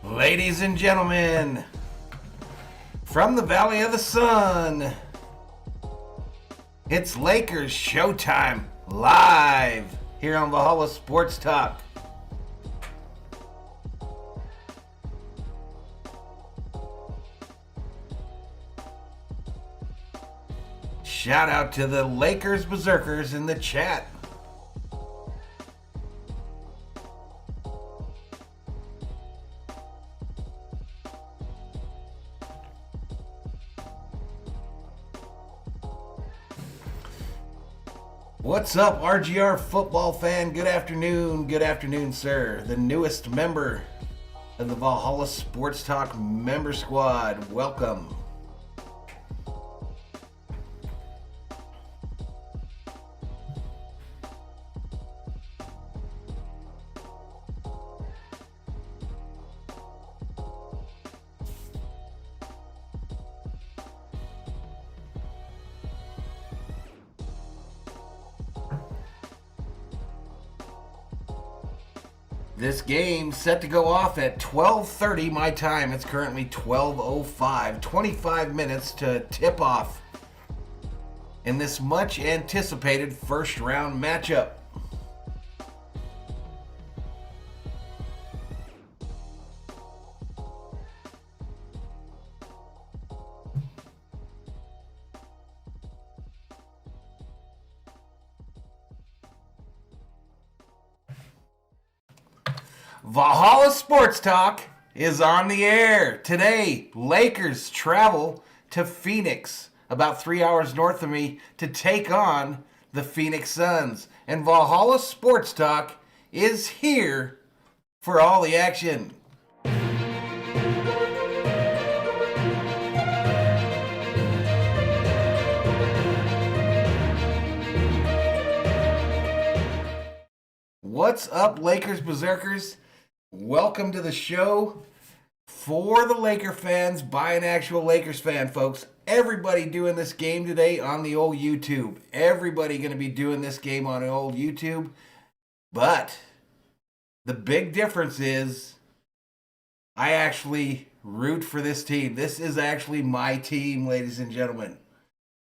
Ladies and gentlemen, from the Valley of the Sun, it's Lakers Showtime live here on Valhalla Sports Talk. Shout out to the Lakers Berserkers in the chat. What's up, RGR football fan? Good afternoon, sir. The newest member of the Valhalla Sports Talk member squad. Welcome. This game set to go off at 12:30 my time. It's currently 12:05. 25 minutes to tip off in this much anticipated first round matchup. Valhalla Sports Talk is on the air. Today, Lakers travel to Phoenix, about 3 hours north of me, to take on the Phoenix Suns. And Valhalla Sports Talk is here for all the action. What's up, Lakers Berserkers? Welcome to the show for the Laker fans by an actual Lakers fan, folks. Everybody doing this game today on the old YouTube. Everybody going to be doing this game on the old YouTube. But the big difference is I actually root for this team. This is actually my team, ladies and gentlemen.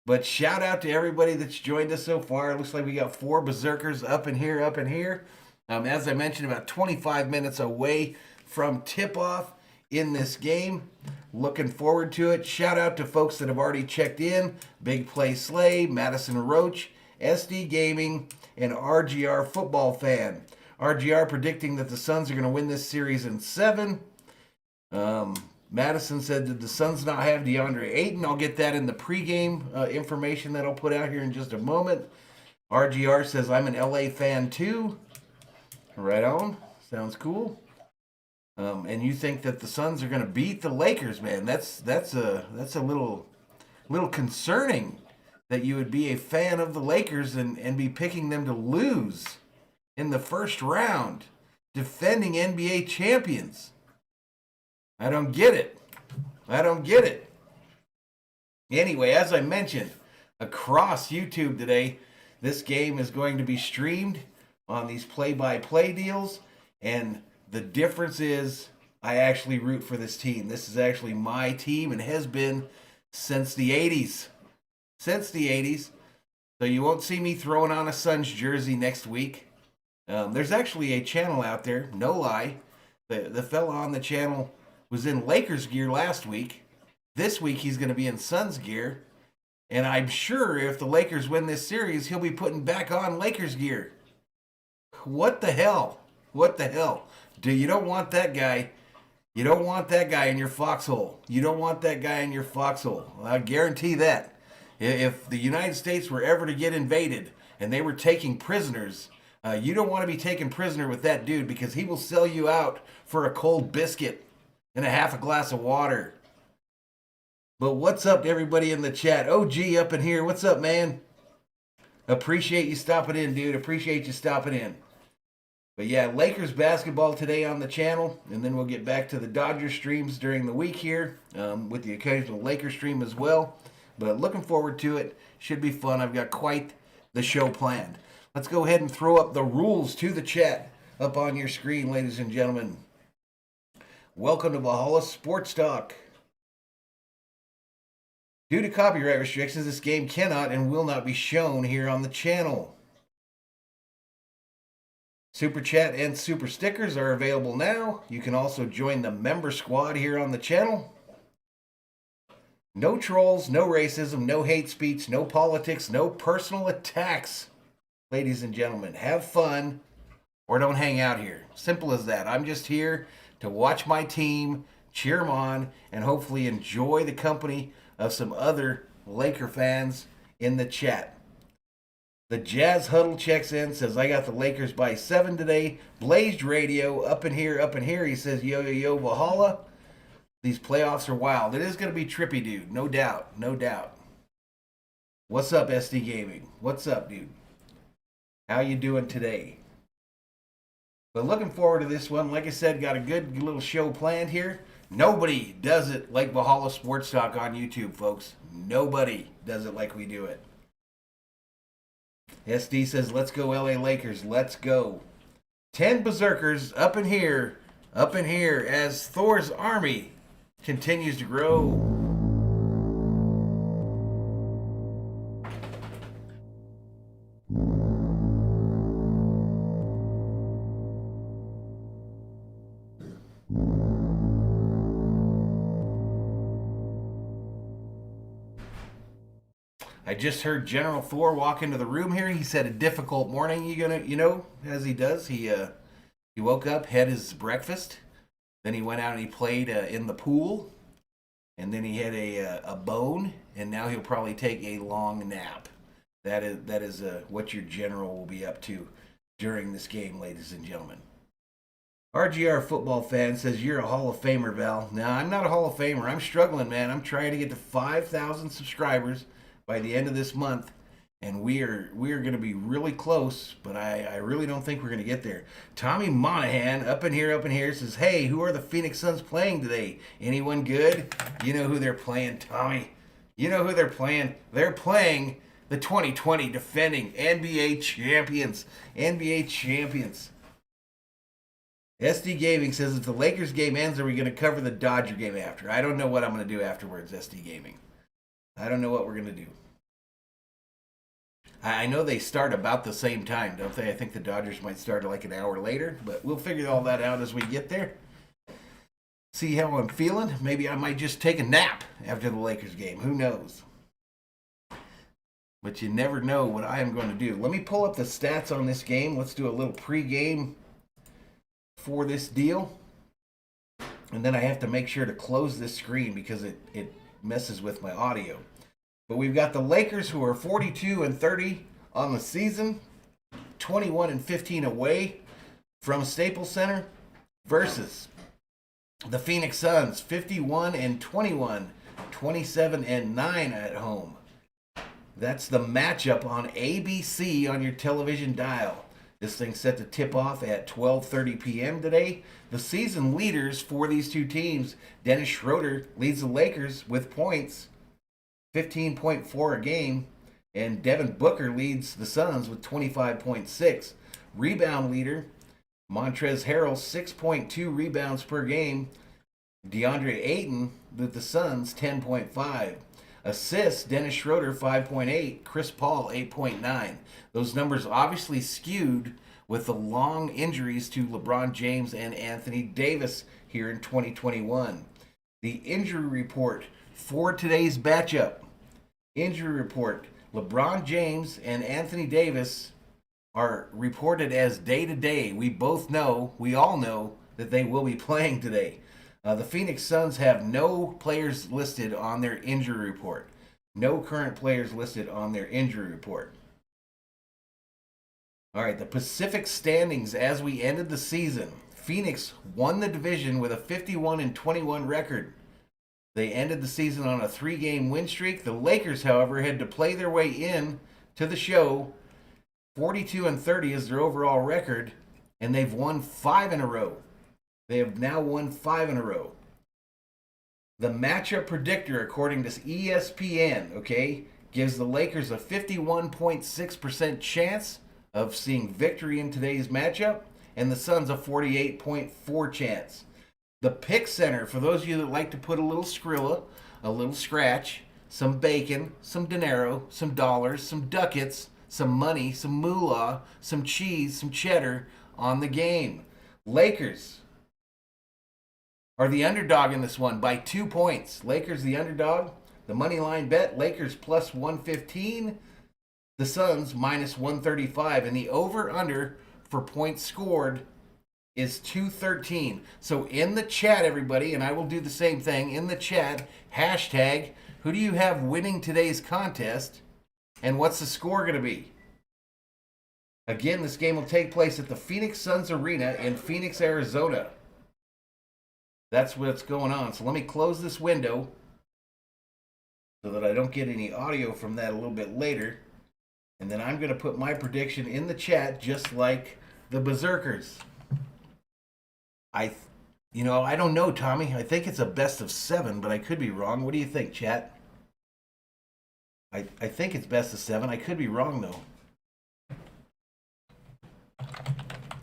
But shout out to everybody that's joined us so far. It looks like we got 4 Berserkers up in here. As I mentioned, about 25 minutes away from tip-off in this game. Looking forward to it. Shout out to folks that have already checked in. Big Play Slay, Madison Roach, SD Gaming, and RGR Football Fan. RGR predicting that the Suns are going to win this series in 7. Madison said, did the Suns not have DeAndre Ayton? I'll get that in the pregame information that I'll put out here in just a moment. RGR says, I'm an LA fan too. Right on. Sounds cool. And you think that the Suns are going to beat the Lakers, man? That's a little concerning that you would be a fan of the Lakers and be picking them to lose in the first round, defending NBA champions. I don't get it. Anyway, as I mentioned, across YouTube today, this game is going to be streamed on these play-by-play deals, and the difference is I actually root for this team. This is actually my team and has been since the 80s. So you won't see me throwing on a Suns jersey next week. There's actually a channel out there, no lie. The fella on the channel was in Lakers gear last week. This week he's going to be in Suns gear. And I'm sure if the Lakers win this series, he'll be putting back on Lakers gear. What the hell? You don't want that guy. You don't want that guy in your foxhole. I guarantee that. If the United States were ever to get invaded and they were taking prisoners, you don't want to be taken prisoner with that dude, because he will sell you out for a cold biscuit and a half a glass of water. But what's up to everybody in the chat? OG up in here. What's up, man? Appreciate you stopping in, dude. But yeah, Lakers basketball today on the channel, and then we'll get back to the Dodgers streams during the week here, with the occasional Lakers stream as well. But looking forward to it. Should be fun. I've got quite the show planned. Let's go ahead and throw up the rules to the chat up on your screen, ladies and gentlemen. Welcome to Valhalla Sports Talk. Due to copyright restrictions, this game cannot and will not be shown here on the channel. Super Chat and Super Stickers are available now. You can also join the member squad here on the channel. No trolls, no racism, no hate speech, no politics, no personal attacks. Ladies and gentlemen, have fun or don't hang out here. Simple as that. I'm just here to watch my team, cheer them on, and hopefully enjoy the company of some other Laker fans in the chat. The Jazz Huddle checks in, says, I got the Lakers by 7 today. Blazed Radio, up in here. He says, yo, yo, yo, Valhalla. These playoffs are wild. It is going to be trippy, dude. No doubt. What's up, SD Gaming? What's up, dude? How you doing today? But looking forward to this one. Like I said, got a good little show planned here. Nobody does it like Valhalla Sports Talk on YouTube, folks. Nobody does it like we do it. SD says, let's go LA Lakers. Let's go. 10 Berserkers up in here as Thor's army continues to grow. I just heard General Thor walk into the room here. He said a difficult morning. As he does. He woke up, had his breakfast, then he went out and he played in the pool, and then he had a bone, and now he'll probably take a long nap. That is what your general will be up to during this game, ladies and gentlemen. RGR football fan says, you're a Hall of Famer, Val. No, I'm not a Hall of Famer. I'm struggling, man. I'm trying to get to 5,000 subscribers by the end of this month, and we are going to be really close, but I really don't think we're going to get there. Tommy Monahan up in here says, hey, who are the Phoenix Suns playing today? Anyone good? You know who they're playing, Tommy. You know who they're playing. They're playing the 2020 defending NBA champions. SD Gaming says, if the Lakers game ends, are we going to cover the Dodger game after? I don't know what I'm going to do afterwards, SD Gaming. I don't know what we're going to do. I know they start about the same time, don't they? I think the Dodgers might start like an hour later, but we'll figure all that out as we get there. See how I'm feeling. Maybe I might just take a nap after the Lakers game. Who knows? But you never know what I am going to do. Let me pull up the stats on this game. Let's do a little pregame for this deal. And then I have to make sure to close this screen because it messes with my audio. But we've got the Lakers, who are 42-30 on the season, 21-15 away from Staples Center, versus the Phoenix Suns, 51-21, 27-9 at home. That's the matchup on ABC on your television dial. This thing's set to tip off at 12:30 p.m. today. The season leaders for these two teams, Dennis Schroeder leads the Lakers with points, 15.4 a game, and Devin Booker leads the Suns with 25.6. Rebound leader, Montrezl Harrell, 6.2 rebounds per game. DeAndre Ayton with the Suns, 10.5. Assists, Dennis Schroeder, 5.8. Chris Paul, 8.9. Those numbers obviously skewed with the long injuries to LeBron James and Anthony Davis here in 2021. The injury report for today's matchup. Injury report. LeBron James and Anthony Davis are reported as day-to-day. We all know that they will be playing today. The Phoenix Suns have no players listed on their injury report. No current players listed on their injury report. All right, the Pacific standings as we ended the season. Phoenix won the division with a 51-21 record. They ended the season on a 3-game win streak. The Lakers, however, had to play their way in to the show. 42-30 is their overall record, and they've won 5 in a row. They have now won 5 in a row. The matchup predictor, according to ESPN, gives the Lakers a 51.6% chance of seeing victory in today's matchup, and the Suns a 48.4% chance. The pick center, for those of you that like to put a little Skrilla, a little scratch, some bacon, some dinero, some dollars, some ducats, some money, some moolah, some cheese, some cheddar on the game. Lakers are the underdog in this one by 2 points. Lakers the underdog. The money line bet, Lakers plus 115. The Suns minus 135. And the over-under for points scored is 213. So in the chat, everybody, and I will do the same thing, in the chat, hashtag, who do you have winning today's contest? And what's the score going to be? Again, this game will take place at the Phoenix Suns Arena in Phoenix, Arizona. That's what's going on. So let me close this window so that I don't get any audio from that a little bit later. And then I'm going to put my prediction in the chat just like the Berserkers. I don't know, Tommy. I think it's a best of 7, but I could be wrong. What do you think, chat? I think it's best of 7. I could be wrong, though.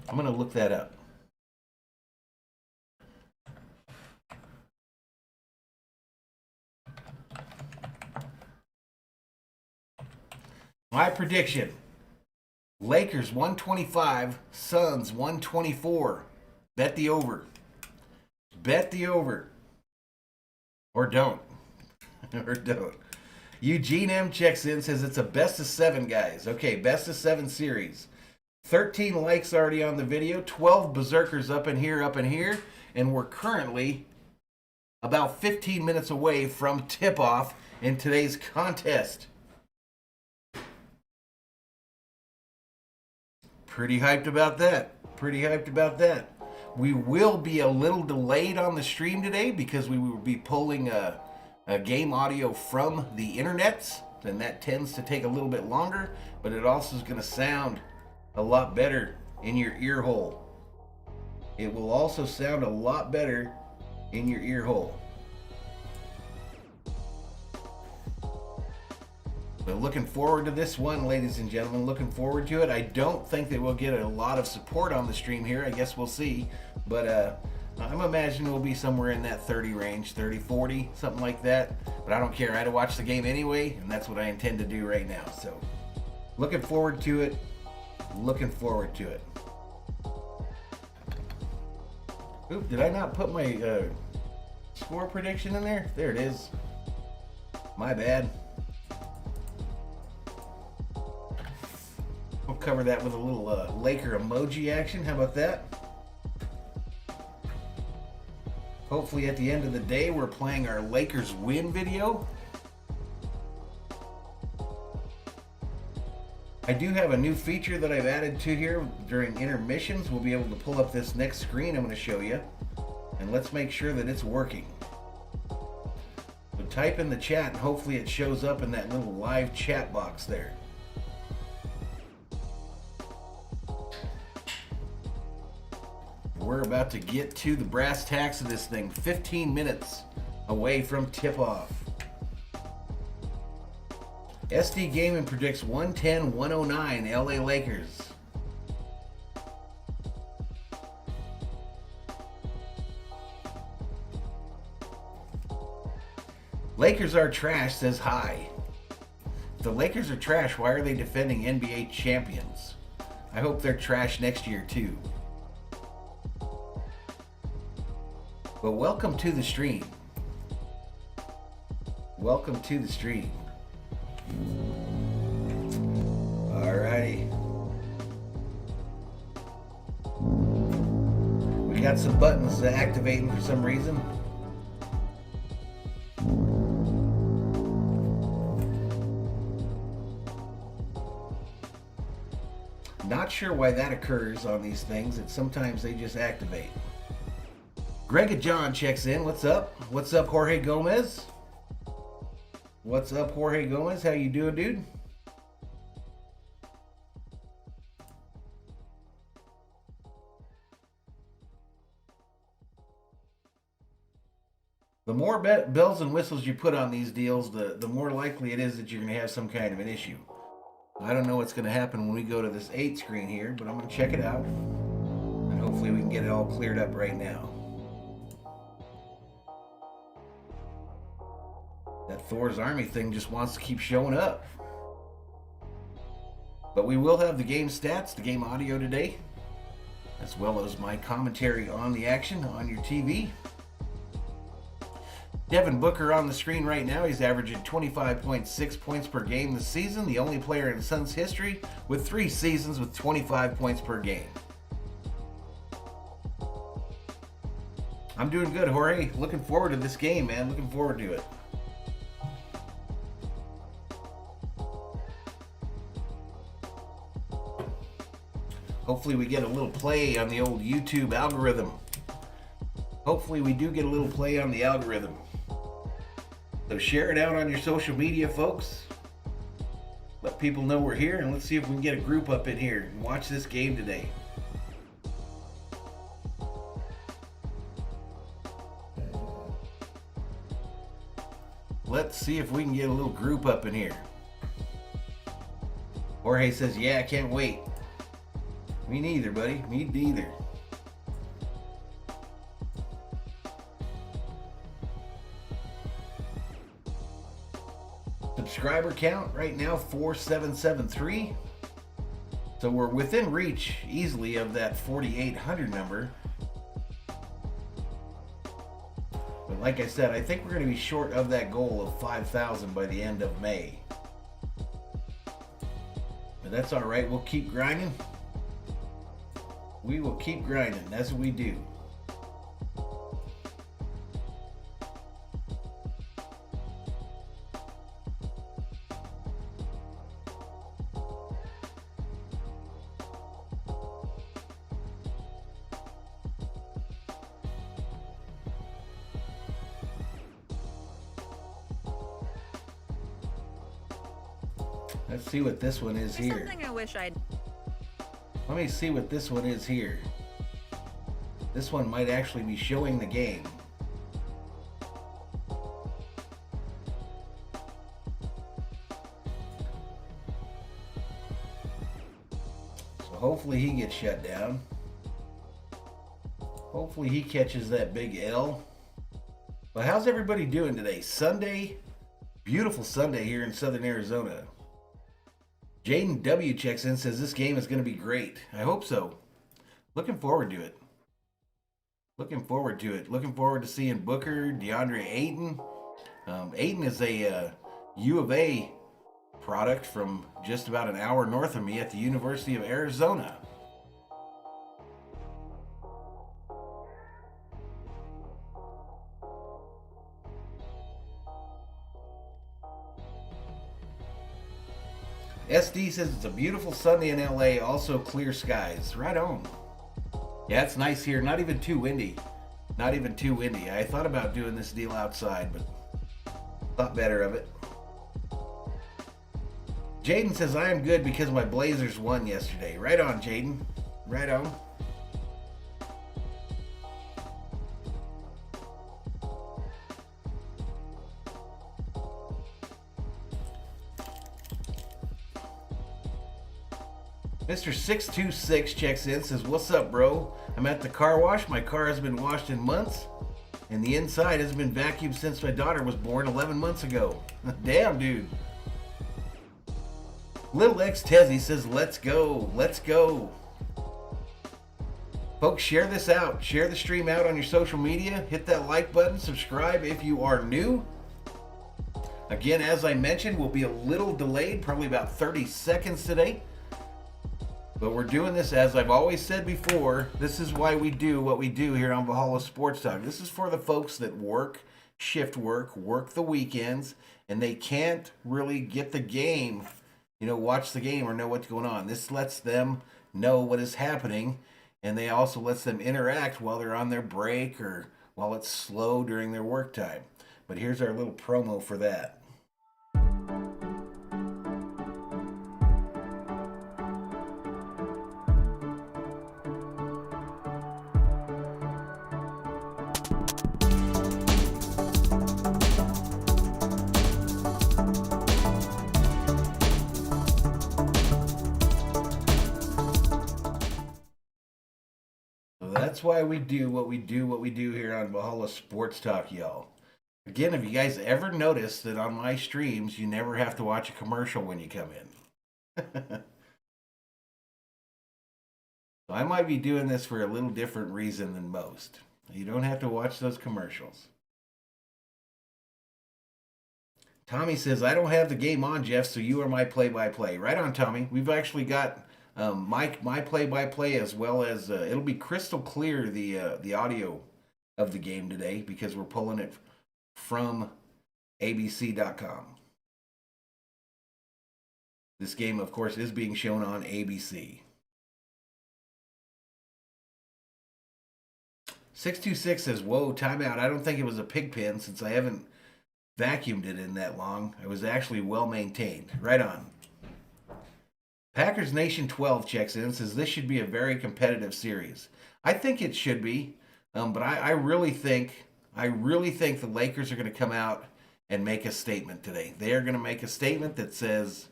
I'm going to look that up. My prediction, Lakers 125, Suns 124. Bet the over. Bet the over. Or don't. Or don't. Eugene M checks in, says it's a best of 7, guys. Okay, best of 7 series. 13 likes already on the video. 12 Berserkers up in here. And we're currently about 15 minutes away from tip-off in today's contest. Pretty hyped about that. We will be a little delayed on the stream today because we will be pulling a game audio from the internets, and that tends to take a little bit longer, but it also is going to sound a lot better in your ear hole. It will also sound a lot better in your ear hole. But looking forward to this one, ladies and gentlemen. Looking forward to it. I don't think that we'll get a lot of support on the stream here. I guess we'll see. But I'm imagining we'll be somewhere in that 30 range, 30, 40, something like that. But I don't care. I had to watch the game anyway, and that's what I intend to do right now. So looking forward to it. Oop, did I not put my score prediction in there? There it is. My bad. We'll cover that with a little Laker emoji action. How about that? Hopefully at the end of the day, we're playing our Lakers win video. I do have a new feature that I've added to here during intermissions. We'll be able to pull up this next screen I'm going to show you. And let's make sure that it's working. So type in the chat and hopefully it shows up in that little live chat box there. We're about to get to the brass tacks of this thing. 15 minutes away from tip-off. SD Gaming predicts 110-109 LA Lakers. Lakers are trash, says hi. If the Lakers are trash, why are they defending NBA champions? I hope they're trash next year too. But welcome to the stream. Welcome to the stream. Alrighty. We got some buttons activating for some reason. Not sure why that occurs on these things. That sometimes they just activate. Greg and John checks in. What's up? What's up, Jorge Gomez? What's up, Jorge Gomez? How you doing, dude? The more bells and whistles you put on these deals, the more likely it is that you're going to have some kind of an issue. I don't know what's going to happen when we go to this 8 screen here, but I'm going to check it out. And hopefully we can get it all cleared up right now. That Thor's Army thing just wants to keep showing up. But we will have the game stats, the game audio today, as well as my commentary on the action on your TV. Devin Booker on the screen right now. He's averaging 25.6 points per game this season. The only player in Suns history with 3 seasons with 25 points per game. I'm doing good, Jorge. Looking forward to this game, man. Looking forward to it. Hopefully we get a little play on the old YouTube algorithm. Hopefully we do get a little play on the algorithm. So share it out on your social media, folks. Let people know we're here, and let's see if we can get a group up in here and watch this game today. Let's see if we can get a little group up in here. Jorge says, yeah, I can't wait. Me neither, buddy. Me neither. Subscriber count right now 4773. So we're within reach easily of that 4,800 number. But like I said, I think we're going to be short of that goal of 5,000 by the end of May. But that's all right. We'll keep grinding. We will keep grinding. That's what we do. Let's see what this one is here. Something I wish I'd. Let me see what this one is here. This one might actually be showing the game. So hopefully he gets shut down. Hopefully he catches that big L. Well, how's everybody doing today? Sunday, beautiful Sunday here in Southern Arizona. Jaden W checks in, says this game is going to be great. I hope so. Looking forward to it. Looking forward to it. Looking forward to seeing Booker, DeAndre Ayton. Ayton is a U of A product from just about an hour north of me at the University of Arizona. SD says it's a beautiful Sunday in LA, also clear skies. Right on. Yeah, it's nice here. Not even too windy. Not even too windy. I thought about doing this deal outside, but thought better of it. Jaden says, I am good because my Blazers won yesterday. Right on, Jaden. Right on. Mr. 626 checks in, says, what's up, bro? I'm at the car wash. My car has been washed in months, and the inside has been vacuumed since my daughter was born 11 months ago. Damn, dude. Little X Tezzy says, let's go. Let's go. Folks, share this out. Share the stream out on your social media. Hit that like button. Subscribe if you are new. Again, as I mentioned, we'll be a little delayed, probably about 30 seconds today. But we're doing this, as I've always said before, this is why we do what we do here on Valhalla Sports Talk. This is for the folks that work, shift work the weekends, and they can't really get the game, watch the game or know what's going on. This lets them know what is happening, and they also lets them interact while they're on their break or while it's slow during their work time. But here's our little promo for that. That's why we do what we do here on Valhalla Sports Talk, y'all. Again, have you guys ever noticed that on my streams, you never have to watch a commercial when you come in? So I might be doing this for a little different reason than most. You don't have to watch those commercials. Tommy says, I don't have the game on, Jeff, so you are my play-by-play. Right on, Tommy. We've actually got my play-by-play as well as it'll be crystal clear, the audio of the game today, because we're pulling it from abc.com. This game, of course, is being shown on ABC. 626 says, whoa, timeout. I don't think it was a pig pen since I haven't vacuumed it in that long. It was actually well maintained. Right on. Packers Nation 12 checks in and says this should be a very competitive series. I think it should be, but I really think the Lakers are going to come out and make a statement today. They are going to make a statement that says,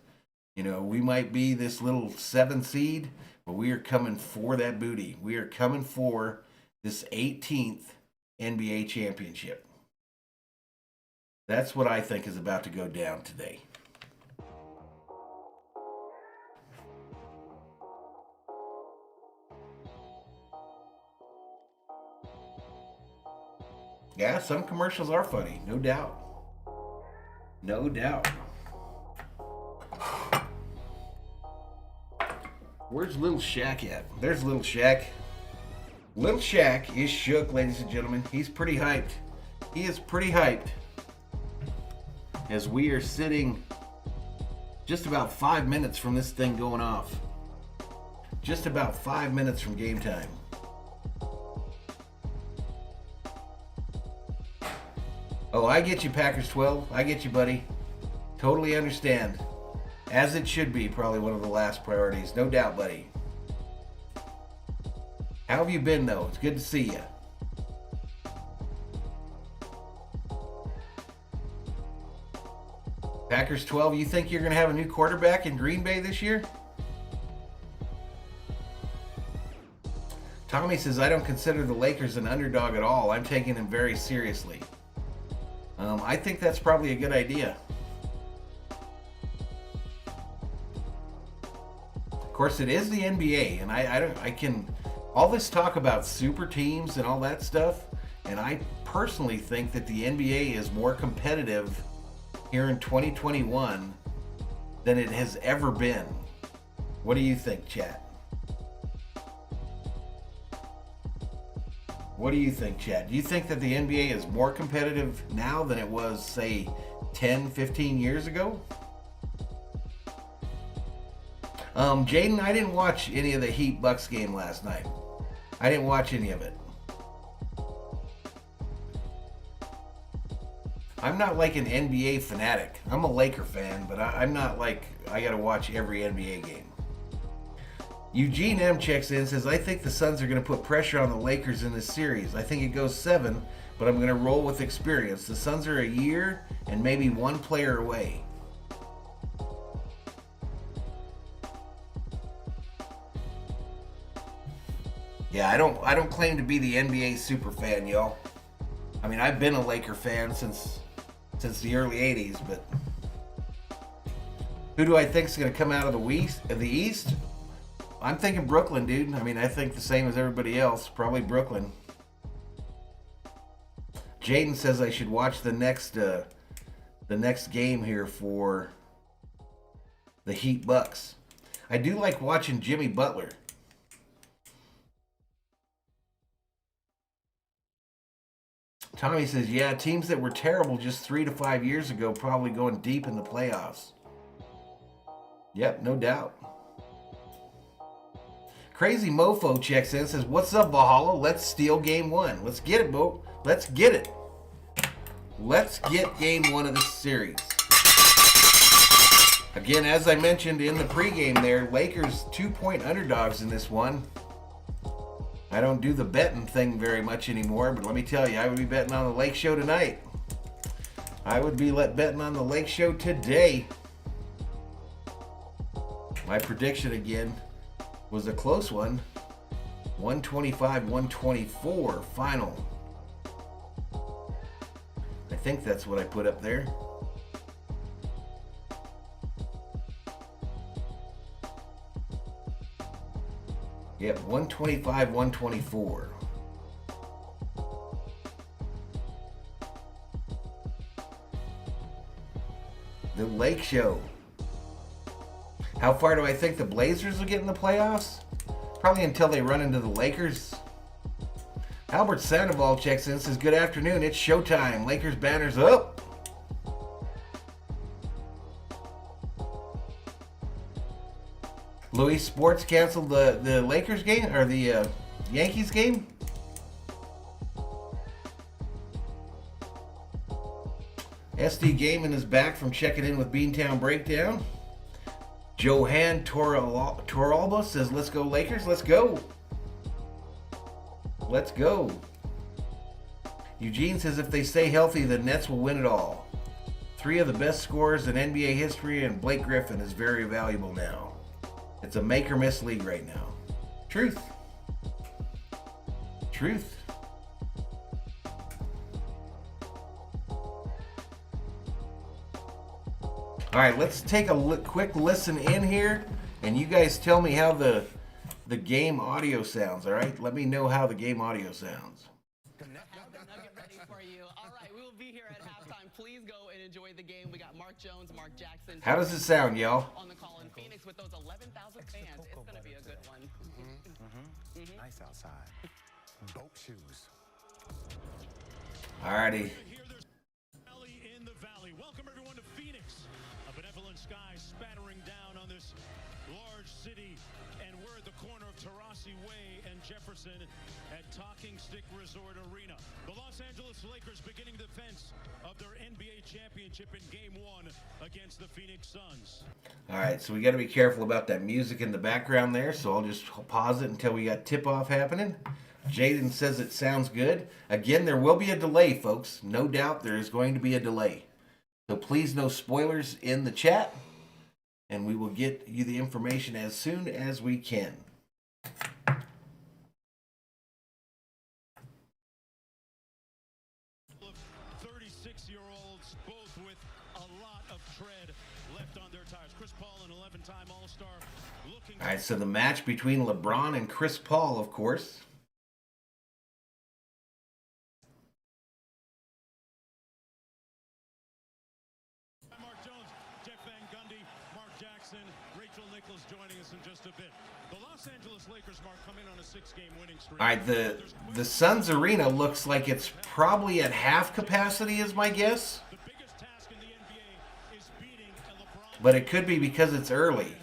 you know, we might be this little 7 seed, but we are coming for that booty. We are coming for this 18th NBA championship. That's what I think is about to go down today. Yeah, some commercials are funny, no doubt. No doubt. Where's Little Shaq at? There's Little Shaq. Little Shaq is shook, ladies and gentlemen. He's pretty hyped. He is pretty hyped. As we are sitting just about 5 minutes from this thing going off. Just about 5 minutes from game time. Oh, I get you, Packers 12. I get you, buddy. Totally understand. As it should be, probably one of the last priorities. No doubt, buddy. How have you been, though? It's good to see you. Packers 12, you think you're going to have a new quarterback in Green Bay this year? Tommy says, I don't consider the Lakers an underdog at all. I'm taking them very seriously. I think that's probably a good idea. Of course, it is the NBA, and I can, all this talk about super teams and all that stuff, and I personally think that the NBA is more competitive here in 2021 than it has ever been. What do you think, chat? What do you think, Chad? Do you think that the NBA is more competitive now than it was, say, 10, 15 years ago? Jaden, I didn't watch any of the Heat-Bucks game last night. I didn't watch any of it. I'm not like an NBA fanatic. I'm a Laker fan, but I'm not like I got to watch every NBA game. Eugene M checks in and says, I think the Suns are going to put pressure on the Lakers in this series. I think it goes 7, but I'm going to roll with experience. The Suns are a year and maybe one player away. Yeah, I don't claim to be the NBA super fan, y'all. I mean, I've been a Laker fan since the early 80s, but who do I think is going to come out of the East? I'm thinking Brooklyn, dude. I mean, I think the same as everybody else. Probably Brooklyn. Jaden says I should watch the next game here for the Heat Bucks. I do like watching Jimmy Butler. Tommy says, yeah, teams that were terrible just 3 to 5 years ago probably going deep in the playoffs. Yep, no doubt. Crazy Mofo checks in and says, what's up, Valhalla? Let's steal game 1. Let's get it, Bo. Let's get it. Let's get game 1 of this series. Again, as I mentioned in the pregame there, Lakers 2-point underdogs in this one. I don't do the betting thing very much anymore, but let me tell you, I would be betting on the Lake Show tonight. I would be betting on the Lake Show today. My prediction again was a close one. 125-124 final. I think that's what I put up there. Yep, 125, 124. The Lake Show. How far do I think the Blazers will get in the playoffs? Probably until they run into the Lakers. Albert Sandoval checks in and says, good afternoon, it's showtime. Lakers banners up. Louis Sports canceled the Lakers game, or the Yankees game. SD Gaming is back from checking in with Beantown Breakdown. Johan Toralba says, let's go Lakers, let's go. Let's go. Eugene says, if they stay healthy, the Nets will win it all. 3 of the best scorers in NBA history, and Blake Griffin is very valuable now. It's a make or miss league right now. Truth. Truth. All right, let's take a quick listen in here, and you guys tell me how the game audio sounds, all right? Let me know how the game audio sounds. Have the nugget ready for you. All right, we will be here at halftime. Please go and enjoy the game. We got Mark Jones, Mark Jackson. How does it sound, y'all? On the call in Phoenix with those 11,000 fans. It's going to be a good one. Nice outside. Boat shoes. All righty. In the valley. Welcome everyone to Phoenix. A benevolent sky spattering down on this large city, and we're at the corner of Taurasi Way and Jefferson at Talking Stick Resort Arena. The Los Angeles Lakers beginning the defense of their NBA championship in Game 1 against the Phoenix Suns. All right, so we got to be careful about that music in the background there, so I'll just pause it until we got tip-off happening. Jaden says it sounds good. Again, there will be a delay, folks. No doubt there is going to be a delay. So please, no spoilers in the chat, and we will get you the information as soon as we can. 36-year-olds, both with a lot of tread left on their tires. Chris Paul, an 11-time All-Star, looking. All right, so the match between LeBron and Chris Paul, of course. Mark Jones, Jeff Van Gundy, Mark Jackson, Rachel Nichols joining us in just a bit. The Los Angeles Lakers, Mark, come in on a 6-game winning streak. All right, the Suns Arena looks like it's probably at half capacity is my guess. The biggest task in the NBA is beating LeBron. But it could be because it's early.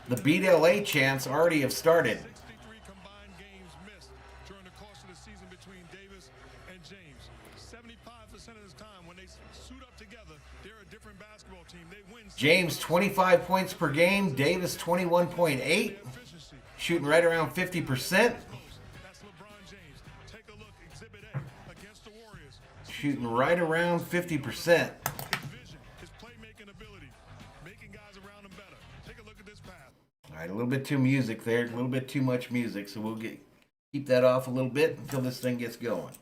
The Beat LA chants already have started. 63 combined games missed during the course of the season between Davis and James. 75% of the time when they suit up together, they're a different basketball team. They win. James 25 points per game, Davis 21.8, shooting right around 50%. That's LeBron James. Take a look, Exhibit A against the Warriors. Shooting right around 50%. His vision, his playmaking ability, making guys around him better. Take a look at this pass. All right, a little bit too music there, a little bit too much music, so we'll keep that off a little bit until this thing gets going.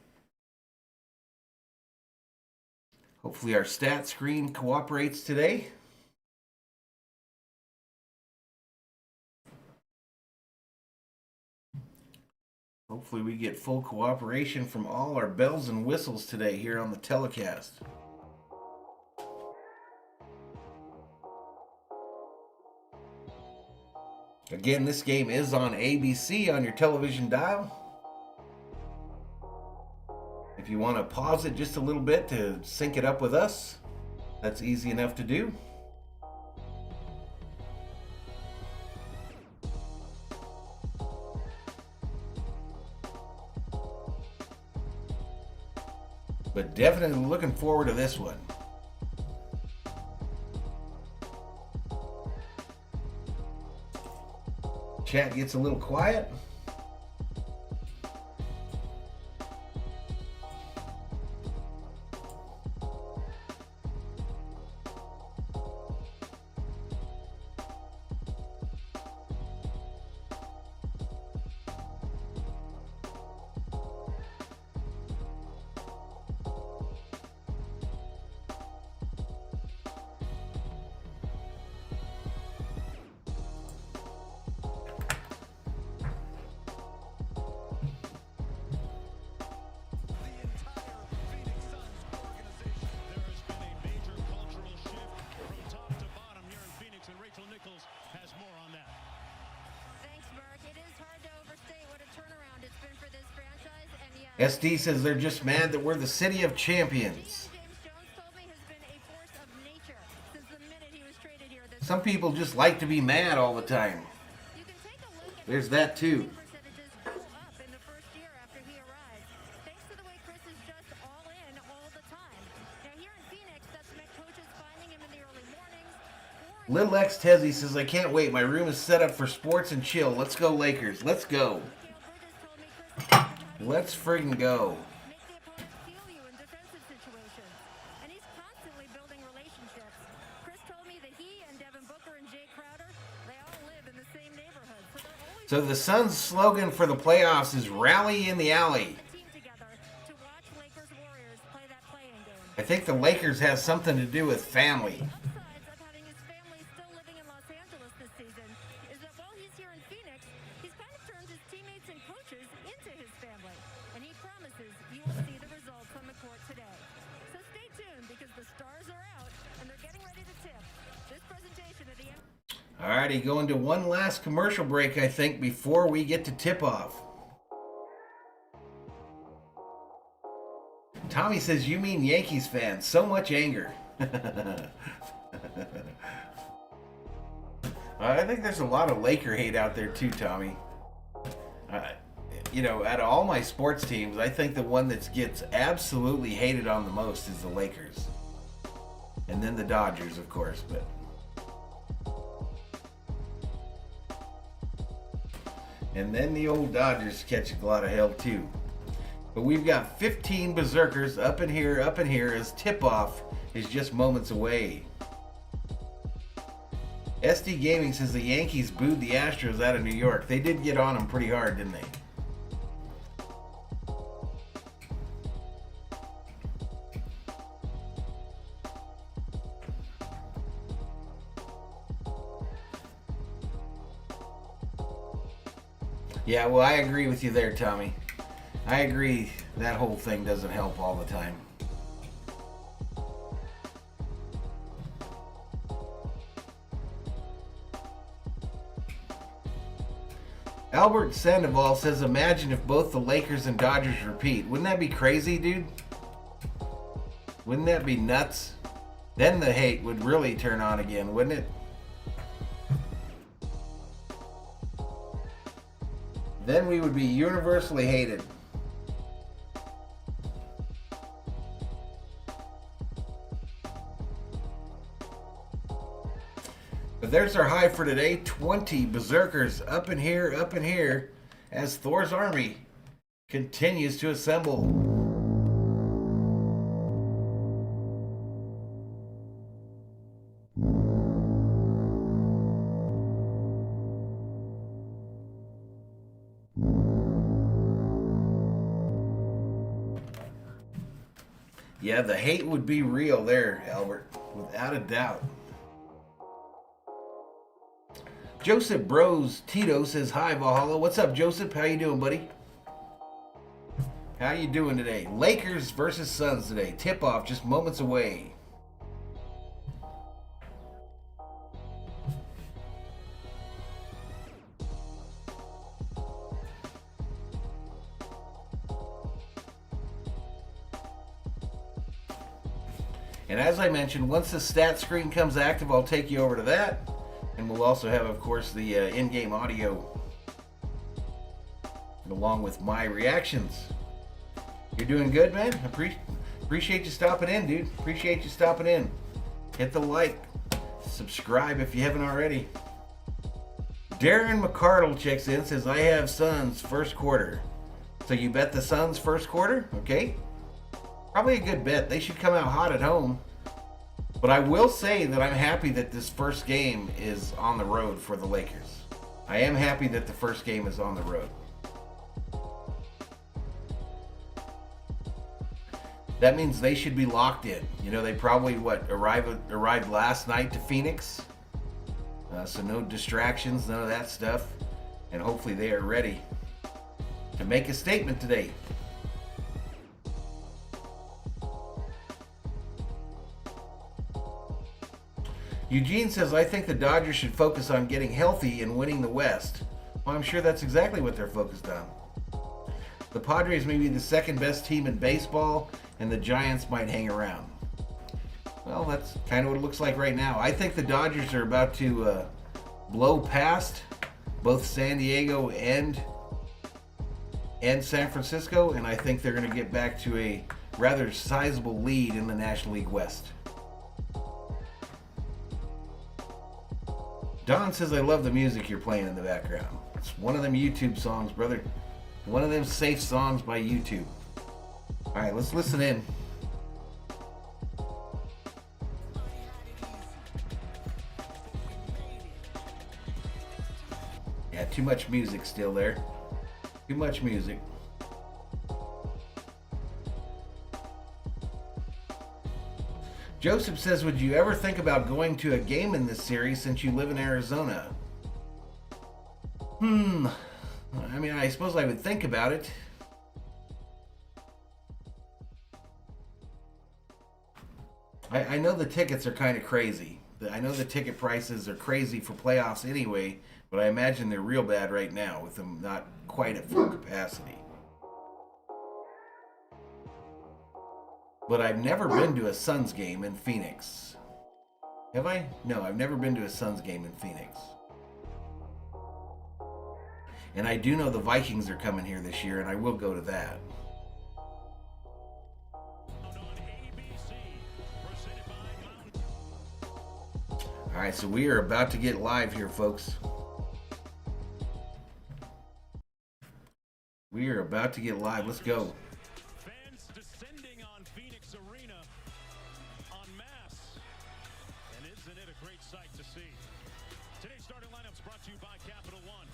Hopefully our stat screen cooperates today. Hopefully we get full cooperation from all our bells and whistles today here on the telecast. Again, this game is on ABC on your television dial. If you want to pause it just a little bit to sync it up with us, that's easy enough to do. But definitely looking forward to this one. Chat gets a little quiet. SD says they're just mad that we're the city of champions. Some people just like to be mad all the time. There's that too. Lil X Tezzy says, I can't wait. My room is set up for sports and chill. Let's go, Lakers. Let's go. Let's friggin' go. So the Suns' slogan for the playoffs is rally in the alley. I think the Lakers has something to do with family. Alrighty, going to one last commercial break, I think, before we get to tip-off. Tommy says, you mean Yankees fans. So much anger. I think there's a lot of Laker hate out there too, Tommy. You know, out of all my sports teams, I think the one that gets absolutely hated on the most is the Lakers. And then the Dodgers, of course, but... And then the old Dodgers catch a lot of hell too. But we've got 15 berserkers up in here, as tip-off is just moments away. SD Gaming says the Yankees booed the Astros out of New York. They did get on them pretty hard, didn't they? Yeah, well, I agree with you there, Tommy. I agree that whole thing doesn't help all the time. Albert Sandoval says, imagine if both the Lakers and Dodgers repeat. Wouldn't that be crazy, dude? Wouldn't that be nuts? Then the hate would really turn on again, wouldn't it? Then we would be universally hated. But there's our high for today. 20 berserkers up in here, as Thor's army continues to assemble. Yeah, the hate would be real there, Albert, without a doubt. Joseph Bros Tito says, hi, Valhalla. What's up, Joseph? How you doing, buddy? How you doing today? Lakers versus Suns today. Tip-off just moments away. And as I mentioned, once the stat screen comes active, I'll take you over to that. And we'll also have, of course, the in-game audio along with my reactions. You're doing good, man. Appreciate you stopping in, dude. Appreciate you stopping in. Hit the like. Subscribe if you haven't already. Darren McCardle checks in, says, I have Suns first quarter. So you bet the Suns first quarter? Okay. Probably a good bet. They should come out hot at home. But I will say that I'm happy that this first game is on the road for the Lakers. I am happy that the first game is on the road. That means they should be locked in. You know, they probably, arrived last night to Phoenix. So no distractions, none of that stuff. And hopefully they are ready to make a statement today. Eugene says, I think the Dodgers should focus on getting healthy and winning the West. Well, I'm sure that's exactly what they're focused on. The Padres may be the second best team in baseball, and the Giants might hang around. Well, that's kind of what it looks like right now. I think the Dodgers are about to blow past both San Diego and San Francisco, and I think they're going to get back to a rather sizable lead in the National League West. Don says, I love the music you're playing in the background. It's one of them YouTube songs, brother. One of them safe songs by YouTube. All right, let's listen in. Yeah, too much music still there. Too much music. Joseph says, would you ever think about going to a game in this series since you live in Arizona? I mean, I suppose I would think about it. I know the tickets are kind of crazy. I know the ticket prices are crazy for playoffs anyway, but I imagine they're real bad right now with them not quite at full capacity. But I've never been to a Suns game in Phoenix. Have I? No, I've never been to a Suns game in Phoenix. And I do know the Vikings are coming here this year, and I will go to that. All right, so we are about to get live here, folks. We are about to get live. Let's go. Fans descending on Phoenix Arena en masse. And isn't it a great sight to see? Today's starting lineups brought to you by Capital One.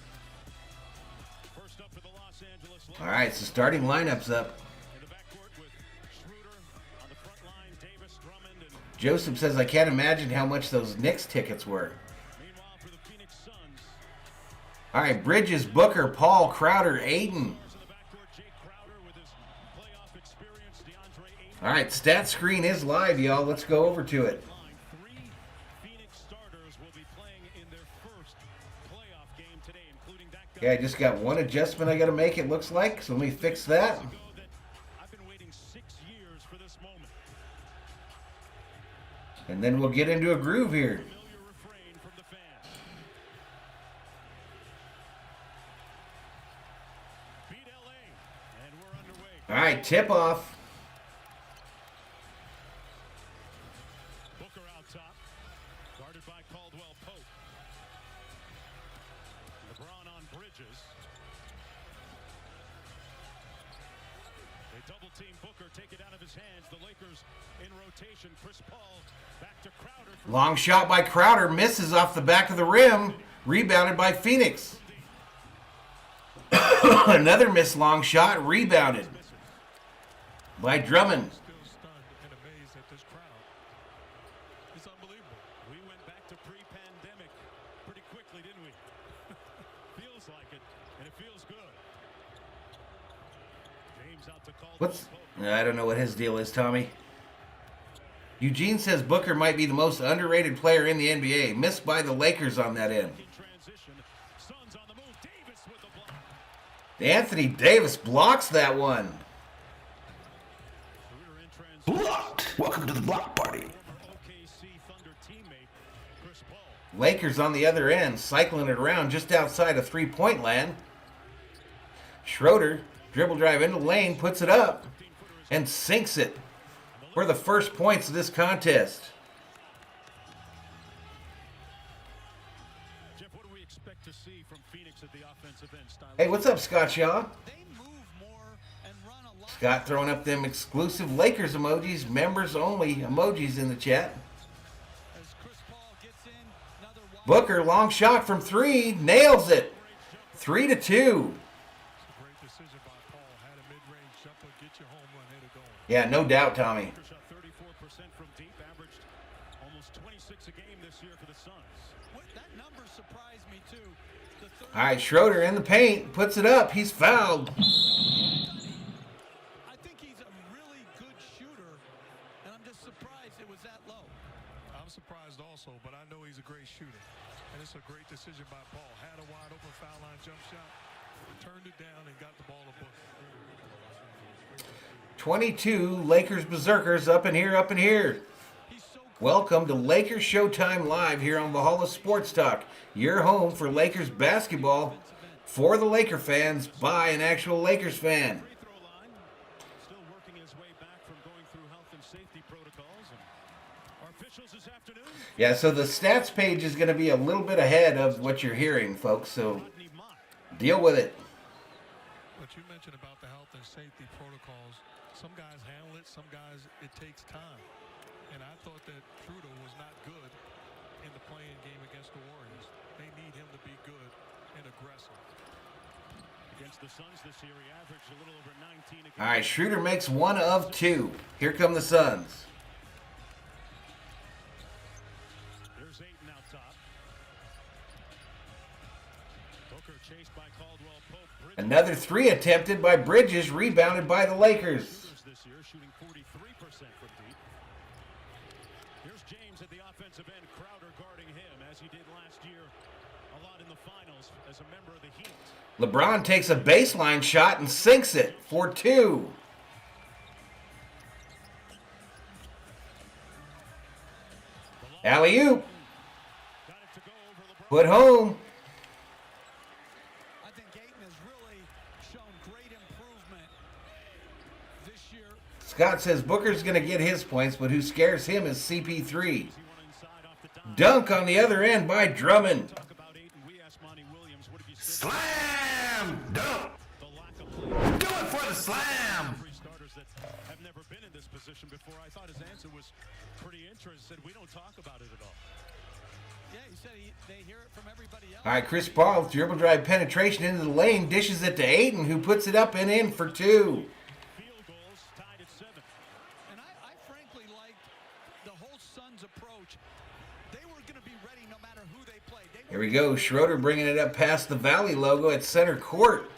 First up for the Los Angeles Lakers. All right, so starting lineups up. In the backcourt with Schroeder on the front line, Davis, Drummond, and Joseph says, I can't imagine how much those Knicks tickets were. meanwhile for the Phoenix Suns. All right, Bridges, Booker, Paul, Crowder, Aiden. In the backcourt, Jake Crowder with his playoff experience, DeAndre Ayton. All right, stat screen is live, y'all. Let's go over to it. Three Phoenix starters will be playing in their first playoff game today, including that guy. Okay, I just got one adjustment I got to make, it looks like. So let me fix that. I've been waiting 6 years for this moment. And then we'll get into a groove here. Familiar refrain from the fans. Beat LA, and we're underway. All right, tip off. Booker out top, guarded by Caldwell Pope. LeBron on Bridges. They double team Booker, take it out of his hands. The Lakers in rotation. Chris Paul back to Crowder. Long shot by Crowder, misses off the back of the rim. Rebounded by Phoenix. Another missed long shot, rebounded by Drummond. Still stunned and amazed at this crowd. It's unbelievable. We went back to pre-pandemic pretty quickly, didn't we? Feels like it, and it feels good. James out to Caldwell Pope. I don't know what his deal is, Tommy. Eugene says Booker might be the most underrated player in the NBA. Missed by the Lakers on that end. In transition, Suns on the move. Davis with the block. Anthony Davis blocks that one. Schroeder in transition. Blocked. Welcome to the block party. Former OKC Thunder teammate Chris Paul. Lakers on the other end, cycling it around just outside of three-point land. Schroeder, dribble drive into the lane, puts it up, and sinks it for the first points of this contest. Jeff, what do we expect to see from Phoenix at the offensive end? Hey, what's up, Scott Shaw? They move more and run a lot. Scott throwing up them exclusive Lakers emojis, members only emojis in the chat. As Chris Paul gets in, another wide Booker, long shot from three, nails it. 3-2. Great decision by Paul. Had a mid-range jumper, get your home run hitter going. Yeah, no doubt, Tommy. Booker shot 34% from deep, averaged almost 26 a game this year for the Suns. that number surprised me too. The third All right, Schroeder in the paint, puts it up. He's fouled. I think he's a really good shooter, and I'm just surprised it was that low. I'm surprised also, but I know he's a great shooter. And it's a great decision by Paul. Had a wide open foul line jump shot. turned it down and got the ball to Bush. 22 Lakers Berserkers up in here, up in here. Welcome to Lakers Showtime Live here on Valhalla Sports Talk. Your home for Lakers basketball for the Laker fans by an actual Lakers fan. Still working his way back from going through health and safety protocols. And our officials this afternoon. Yeah, so the stats page is going to be a little bit ahead of what you're hearing, folks, so deal with it. What you mentioned about the health and safety protocols, some guys handle it, some guys it takes time. And I thought that Trudeau was not good in the playing game against the Warriors. They need him to be good and aggressive. Against the Suns this year, he averaged a little over 19. All right, Schroeder makes 1 of 2. Here come the Suns. There's Ayton out top. Booker chased by Caldwell Pope. Another 3 attempted by Bridges, rebounded by the Lakers. This year, shooting 43% from deep. Here's James at the offensive end. Crowder guarding him as he did last year a lot in the finals as a member of the Heat. LeBron takes a baseline shot and sinks it for 2. Alley-oop. Got it to go over LeBron. Put home. I think Ayton has really shown great improvement this year. Scott says Booker's going to get his points, but who scares him is CP3. He went inside off the top. Dunk on the other end by Drummond. Talk about Ayton. We asked Monty Williams, what have you seen? Slam dunk. The lack of play. Do it for the slam. Three starters that have never been in this position before. I thought his answer was pretty interesting. We don't talk about it at all. Yeah, he said they hear it from everybody else. All right, Chris Paul, dribble drive penetration into the lane, dishes it to Ayton, who puts it up and in for 2. Field goals tied at 7. And I frankly liked the whole Suns approach. They were going to be ready no matter who they played. Here we go. Schroeder bringing it up past the Valley logo at center court.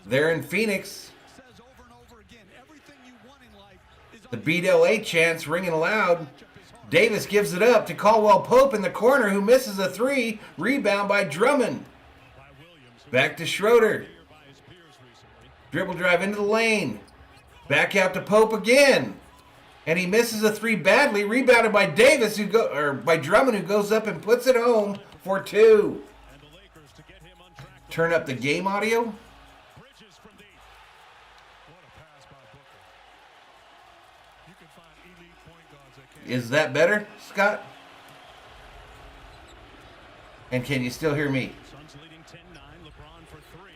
They're in Phoenix. Says over and over again, everything you want in life is The BLA chants ringing loud. Davis gives it up to Caldwell Pope in the corner, who misses a 3. Rebound by Drummond. By Williams, who Back to Schroeder. was here by his peers recently. Dribble drive into the lane. Back out to Pope again. And he misses a 3 badly. Rebounded by Davis, by Drummond, who goes up and puts it home for 2. And the Lakers to get him on track. Turn up the game audio. Bridges from deep. What a pass by Booker. You can find elite point guards that can't. Is that better, Scott? And can you still hear me? Suns leading 10-9. LeBron for 3.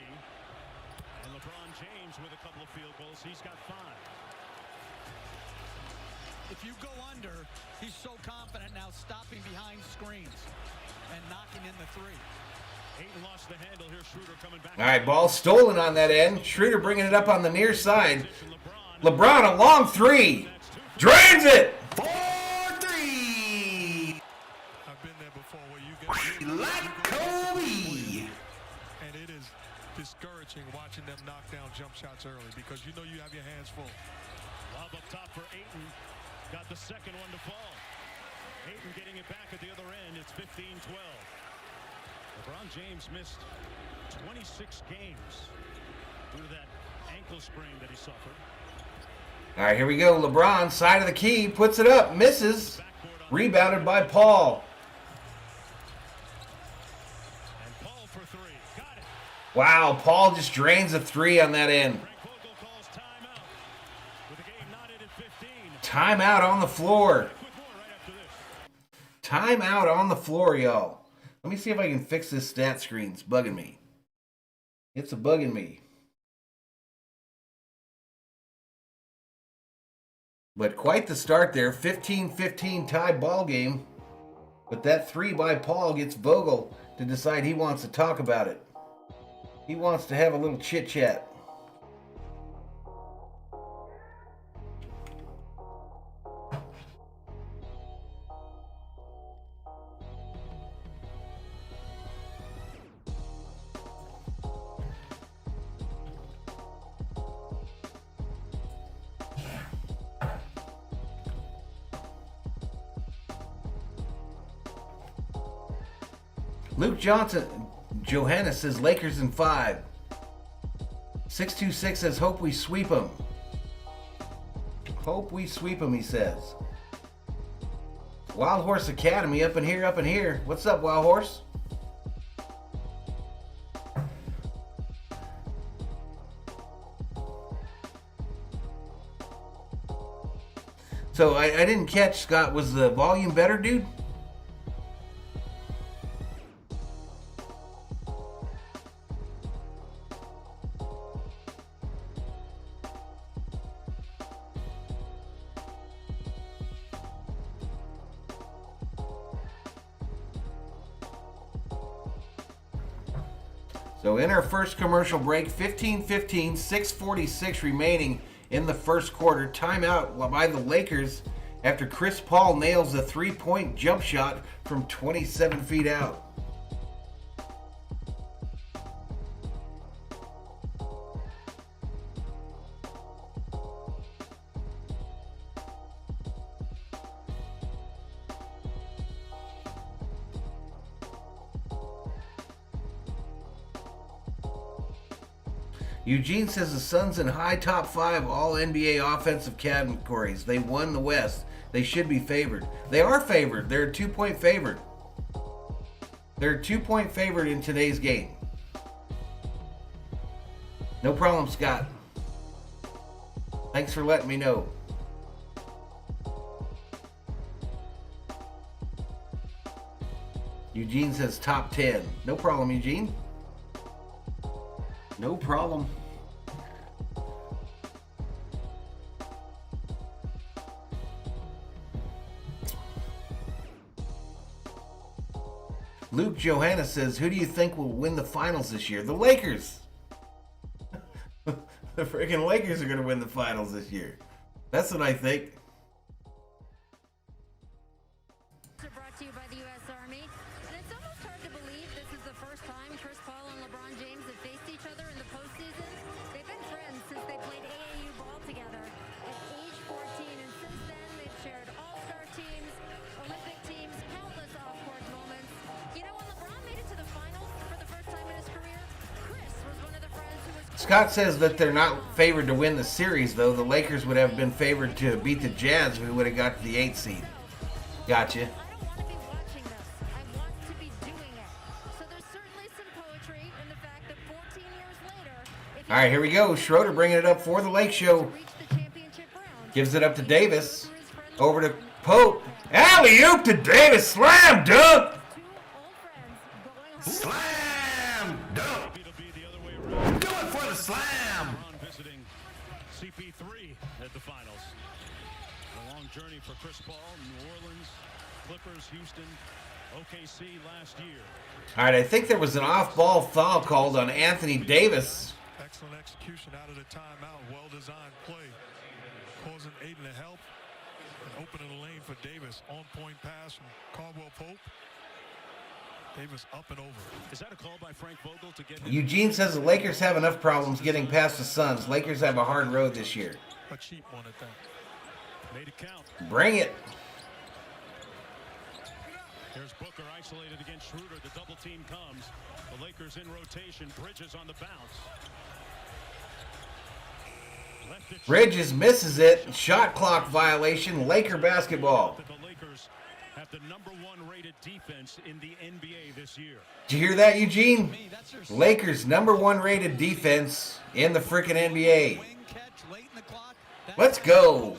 And LeBron James with a couple of field goals. He's got 5. if you go under, he's so confident now stopping behind screens and knocking in the 3. Ayton lost the handle here. Schroeder coming back. All right, ball stolen on that end. Schroeder bringing it up on the near side. LeBron, a long 3. Drains it. 4-3. I've been there before where you get Like Kobe. and it is discouraging watching them knock down jump shots early because you know you have your hands full. Lob up top for Ayton. Got the second one to fall. Ayton getting it back at the other end. It's 15-12. LeBron James missed 26 games due to that ankle sprain that he suffered. All right, here we go. LeBron, side of the key, puts it up, misses. Rebounded by Paul. And Paul for 3. Got it. Wow, Paul just drains a 3 on that end. Frank Vogel calls timeout. With the game knotted at 15. Timeout on the floor. With more right after this. Timeout on the floor, y'all. Let me see if I can fix this stat screen. It's bugging me. It's a bugging me. But quite the start there. 15-15 tie ball game. But that 3 by Paul gets Vogel to decide he wants to talk about it. He wants to have a little chit-chat. Luke Johannes says Lakers in 5. 626 says, hope we sweep them. Hope we sweep them, he says. Wild Horse Academy up in here, up in here. What's up, Wild Horse? So I didn't catch, Scott, was the volume better, dude? So in our first commercial break, 15-15, 6:46 remaining in the first quarter. Timeout by the Lakers after Chris Paul nails a three-point jump shot from 27 feet out. Eugene says the Suns in high top 5 all NBA offensive categories. They won the West. They should be favored. They are favored. They're a 2-point favorite. They're a 2-point favorite in today's game. No problem, Scott. Thanks for letting me know. Eugene says top 10. No problem, Eugene. No problem. Luke Johanna says, who do you think will win the finals this year? The Lakers. The freaking Lakers are going to win the finals this year. That's what I think. Brought to you by the U.S. Army. And it's almost hard to believe this is the first time Chris Paul and LeBron James have faced each other in the postseason. They've been friends since they played AAU ball together at age 14. And since then, they've shared all-star teams, Olympic teams, countless off-court moments. You know, when LeBron made it to the finals for the first time in his career, Chris was one of the friends who was... Scott says that they're not favored to win the series, though. The Lakers would have been favored to beat the Jazz if we would have got to the 8th seed. Gotcha. All right, here we go. Schroeder bringing it up for the Lake Show. Gives it up to Davis. Over to Pope. Alley-oop to Davis. Slam dunk. Slam dunk. Do it for the slam. Visiting CP3 at the finals. A long journey for Chris Paul, New Orleans, Clippers, Houston, OKC last year. All right, I think there was an off-ball foul called on Anthony Davis. Excellent execution out of the timeout. Well-designed play. Causing Aiden to help and opening the lane for Davis. On-point pass from Caldwell Pope. Davis up and over. Is that a call by Frank Vogel to get... Eugene says the Lakers have enough problems getting past the Suns. Lakers have a hard road this year. A cheap one at that. Made it count. Bring it. Here's Booker isolated against Schroeder. The double team comes. The Lakers in rotation. Bridges on the bounce. Bridges misses it. Shot clock violation. Laker basketball. The Lakers have the #1 rated defense in the NBA this year. Did you hear that, Eugene? Lakers #1 rated defense in the freaking NBA. Let's go.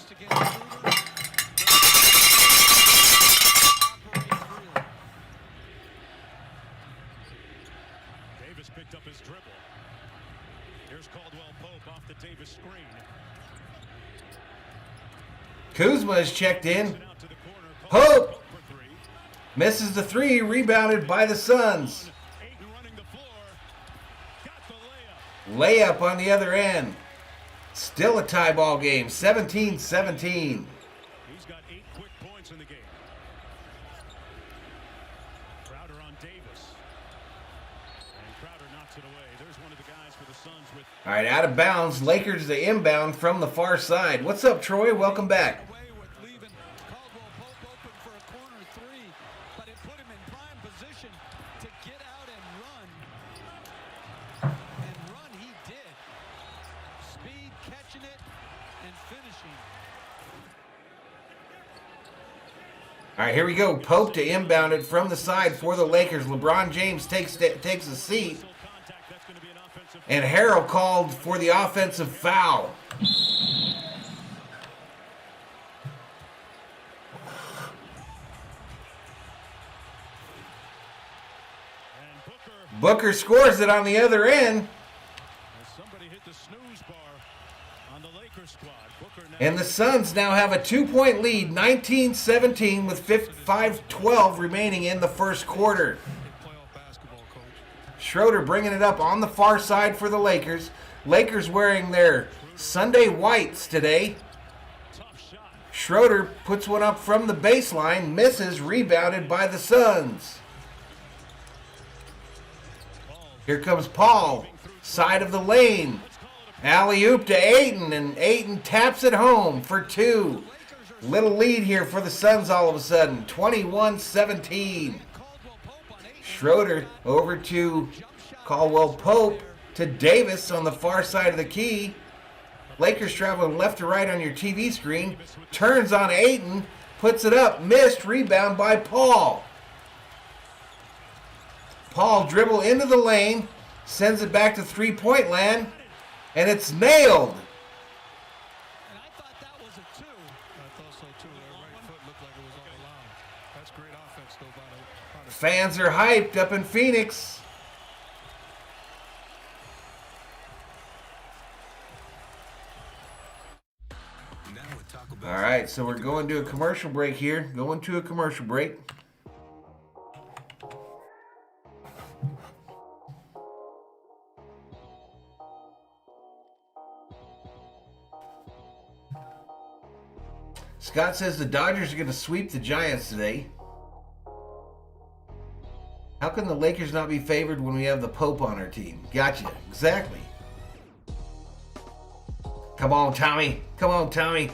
Davis picked up his dribble. Here's Caldwell Pope off the Davis screen. Kuzma is checked in. Pope misses the 3, rebounded by the Suns. Layup on the other end. Still a tie ball game, 17-17. He's got 8 quick points in the game. Crowder on Davis. And Crowder knocks it away. There's one of the guys for the Suns with... All right, out of bounds. Lakers the inbound from the far side. What's up, Troy? Welcome back. All right, here we go. Pope to inbound it from the side for the Lakers. LeBron James takes a seat. And Harrell called for the offensive foul. Booker scores it on the other end. Somebody hit the snooze bar on the Lakers squad. And the Suns now have a 2-point lead, 19-17 with 5:12 remaining in the first quarter. Schroeder bringing it up on the far side for the Lakers. Lakers wearing their Sunday whites today. Schroeder puts one up from the baseline, misses, rebounded by the Suns. Here comes Paul, side of the lane. Alley-oop to Ayton, and Ayton taps it home for 2. Little lead here for the Suns all of a sudden, 21-17. Schroeder over to Caldwell Pope to Davis on the far side of the key. Lakers traveling left to right on your TV screen. Turns on Ayton, puts it up, missed, rebound by Paul. Paul dribble into the lane, sends it back to three-point land, and it's nailed. And I thought that was a 2. I thought so too. Their right foot looked like it was on the line. That's great offense though by the Fans are hyped up in Phoenix. All right, so we're going to a commercial break here. Going to a commercial break. Scott says the Dodgers are going to sweep the Giants today. How can the Lakers not be favored when we have the Pope on our team? Gotcha. Exactly. Come on, Tommy. Come on, Tommy.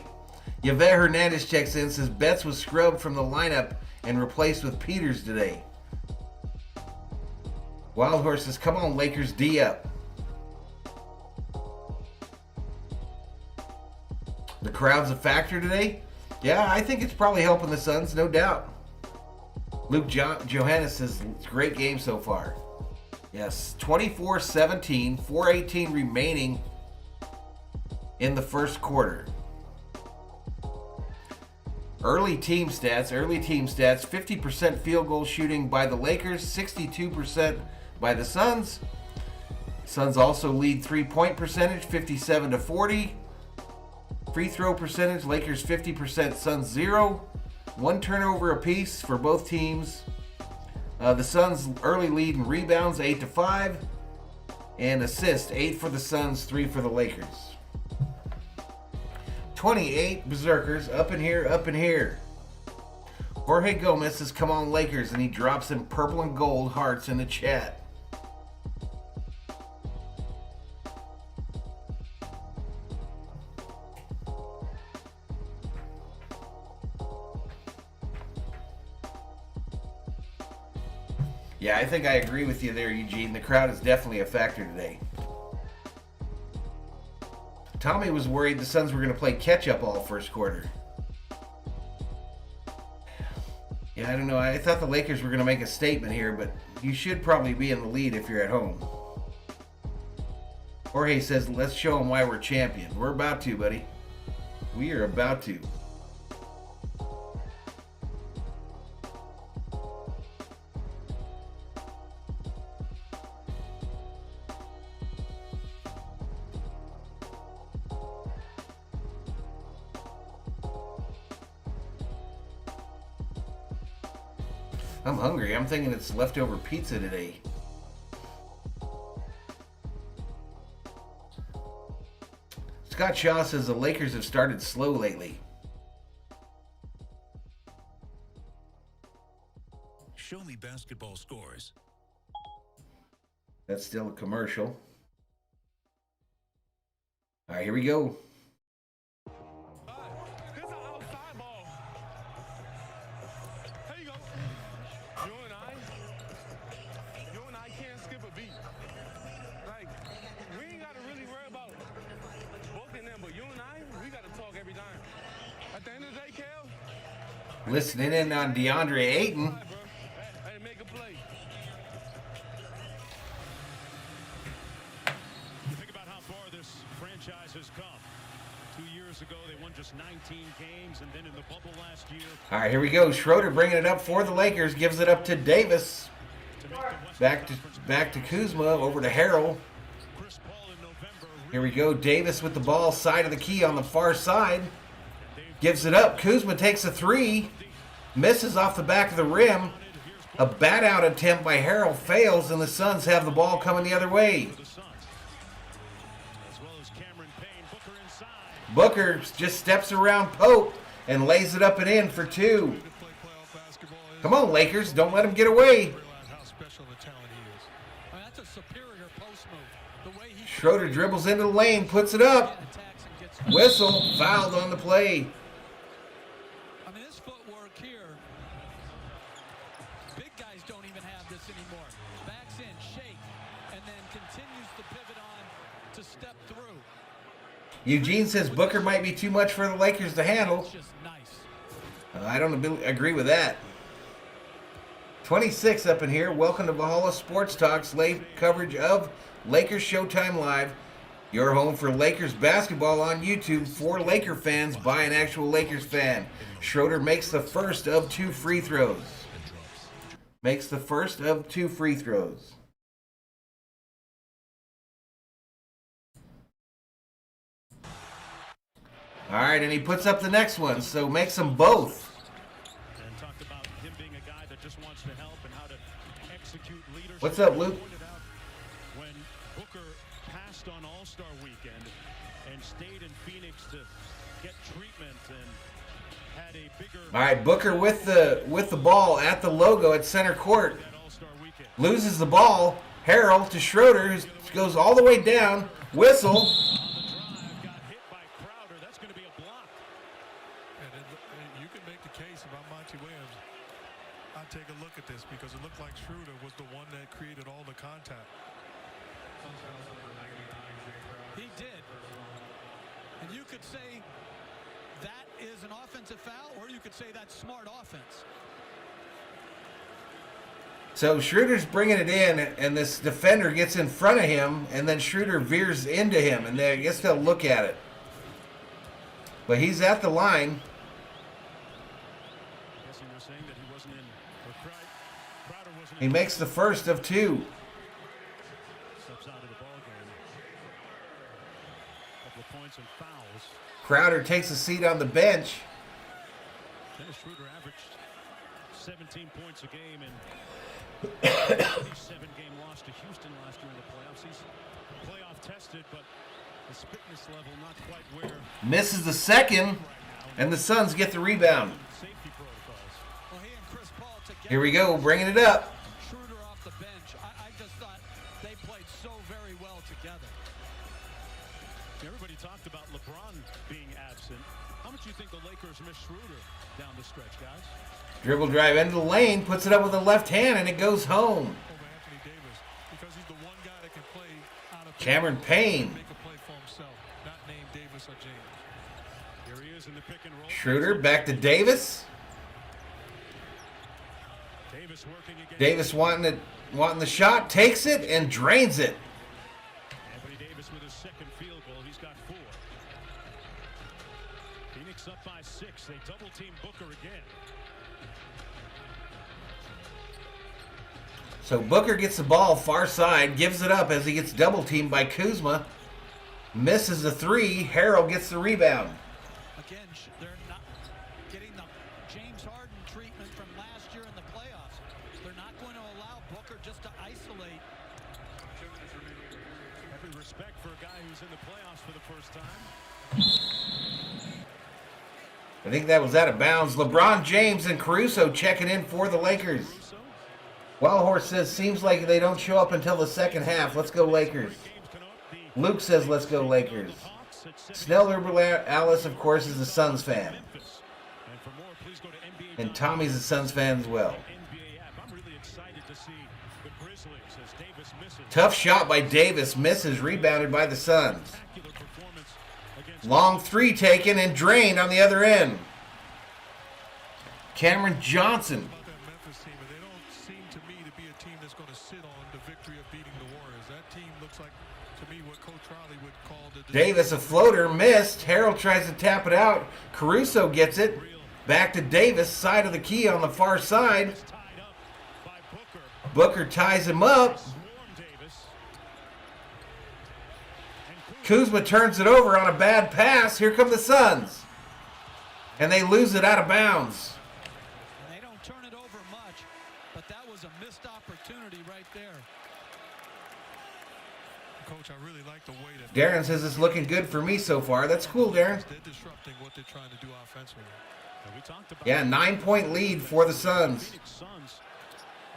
Yvette Hernandez checks in, says Betts was scrubbed from the lineup and replaced with Peters today. Wild Horse says, come on, Lakers, D up. The crowd's a factor today? Yeah, I think it's probably helping the Suns, no doubt. Luke Johannes says, it's a great game so far. Yes, 24-17, 4:18 remaining in the first quarter. Early team stats, 50% field goal shooting by the Lakers, 62% by the Suns. Suns also lead three-point percentage, 57-40. Free throw percentage, Lakers 50%, Suns 0. 1 turnover apiece for both teams. The Suns early lead in rebounds, 8-5. And assists, 8 for the Suns, 3 for the Lakers. 28 Berserkers, up in here, up in here. Jorge Gomez says, come on Lakers, and he drops in purple and gold hearts in the chat. Yeah, I think I agree with you there, Eugene. The crowd is definitely a factor today. Tommy was worried the Suns were going to play catch-up all first quarter. Yeah, I don't know. I thought the Lakers were going to make a statement here, but you should probably be in the lead if you're at home. Jorge says, let's show them why we're champion. We're about to, buddy. We are about to. I'm hungry. I'm thinking it's leftover pizza today. Scott Shaw says the Lakers have started slow lately. Show me basketball scores. That's still a commercial. All right, here we go. Listening in on DeAndre Ayton. Hey, make a play. You think about how far this franchise has come. 2 years ago, they won just 19 games, and then in the bubble last year. All right, here we go. Schroeder bringing it up for the Lakers. Gives it up to Davis. Back to Kuzma. Over to Harrell. Here we go. Davis with the ball. Side of the key on the far side. Gives it up. Kuzma takes a three. Misses off the back of the rim. A bat out attempt by Harrell fails, and the Suns have the ball coming the other way. Booker just steps around Pope and lays it up and in for two. Come on, Lakers. Don't let him get away. Schroeder dribbles into the lane, puts it up. Whistle, fouled on the play. I mean, his footwork here, big guys don't even have this anymore. Backs in, shake, and then continues to pivot on to step through. Eugene says Booker might be too much for the Lakers to handle. I don't agree with that. 26 up in here. Welcome to Valhalla Sports Talk's late coverage of Lakers Showtime Live. Your home for Lakers basketball on YouTube for Laker fans by an actual Lakers fan. Schroeder makes the first of two free throws. Makes the first of two free throws. All right, and he puts up the next one, so makes them both. And talked about him being a guy that just wants to help and how to execute leadership. What's up, Luke? When Booker passed on All-Star Weekend and stayed in Phoenix to get treatment and had a bigger. All right, Booker with the ball at the logo at center court. Loses the ball. Harrell to Schroeder, who goes all the way down. Whistle. Take a look at this because it looked like Schroeder was the one that created all the contact. He did. And you could say that is an offensive foul, or you could say that's smart offense. So Schroeder's bringing it in, and this defender gets in front of him, and then Schroeder veers into him, and I guess they'll look at it. But he's at the line. He makes the first of two. Steps out of the ball game. Couple of points and fouls. Crowder takes a seat on the bench. Dennis Schroeder averaged 17 points a game and 7-game loss to Houston last year in the playoffs. He's playoff tested, but his fitness level not quite where. Misses the second, and the Suns get the rebound. Safety protocols. Well, he and Chris Paul together. Here we go, bringing it up. Schroeder off the bench. I just thought they played so very well together. Everybody talked about LeBron being absent. How much do you think the Lakers miss Schroeder down the stretch, guys? Dribble drive into the lane, puts it up with the left hand, and it goes home. Over Anthony Davis because he's the one guy that can play out of Cameron Payne. make a play for himself, not name Davis or James. Here he is in the pick and roll. Schroeder back to Davis. Davis working again. Davis wanting the shot, takes it and drains it. Anthony Davis with his second field goal. He's got 4. Phoenix up by 6. They double team Booker again. So Booker gets the ball far side, gives it up as he gets double teamed by Kuzma. Misses the three. Harrell gets the rebound. Again, they're not getting the James Harden treatment from last year in the playoffs. They're not going to allow Booker just to isolate. Every respect for a guy who's in the playoffs for the first time. I think that was out of bounds. LeBron James and Caruso checking in for the Lakers. Wildhorse says, seems like they don't show up until the second half. Let's go Lakers. Luke says, let's go Lakers. Snell Alice, of course, is a Suns fan. And Tommy's a Suns fan as well. Tough shot by Davis. Misses. Rebounded by the Suns. Long three taken and drained on the other end. Cameron Johnson. About that Memphis team, and they don't seem to me to be a team that's going to sit on the victory of beating the Warriors. That team looks like, to me, what Coach Riley would call the... Davis, a floater, missed. Harrell tries to tap it out. Caruso gets it. Back to Davis, side of the key on the far side. Booker ties him up. Kuzma turns it over on a bad pass. Here come the Suns. And they lose it out of bounds. And they don't turn it over much, but that was a missed opportunity right there. Coach, I really like the way that... Darren says it's looking good for me so far. That's cool, Darren. They're disrupting what they're trying to do offensively. Yeah, 9-point lead for the Suns. Phoenix Suns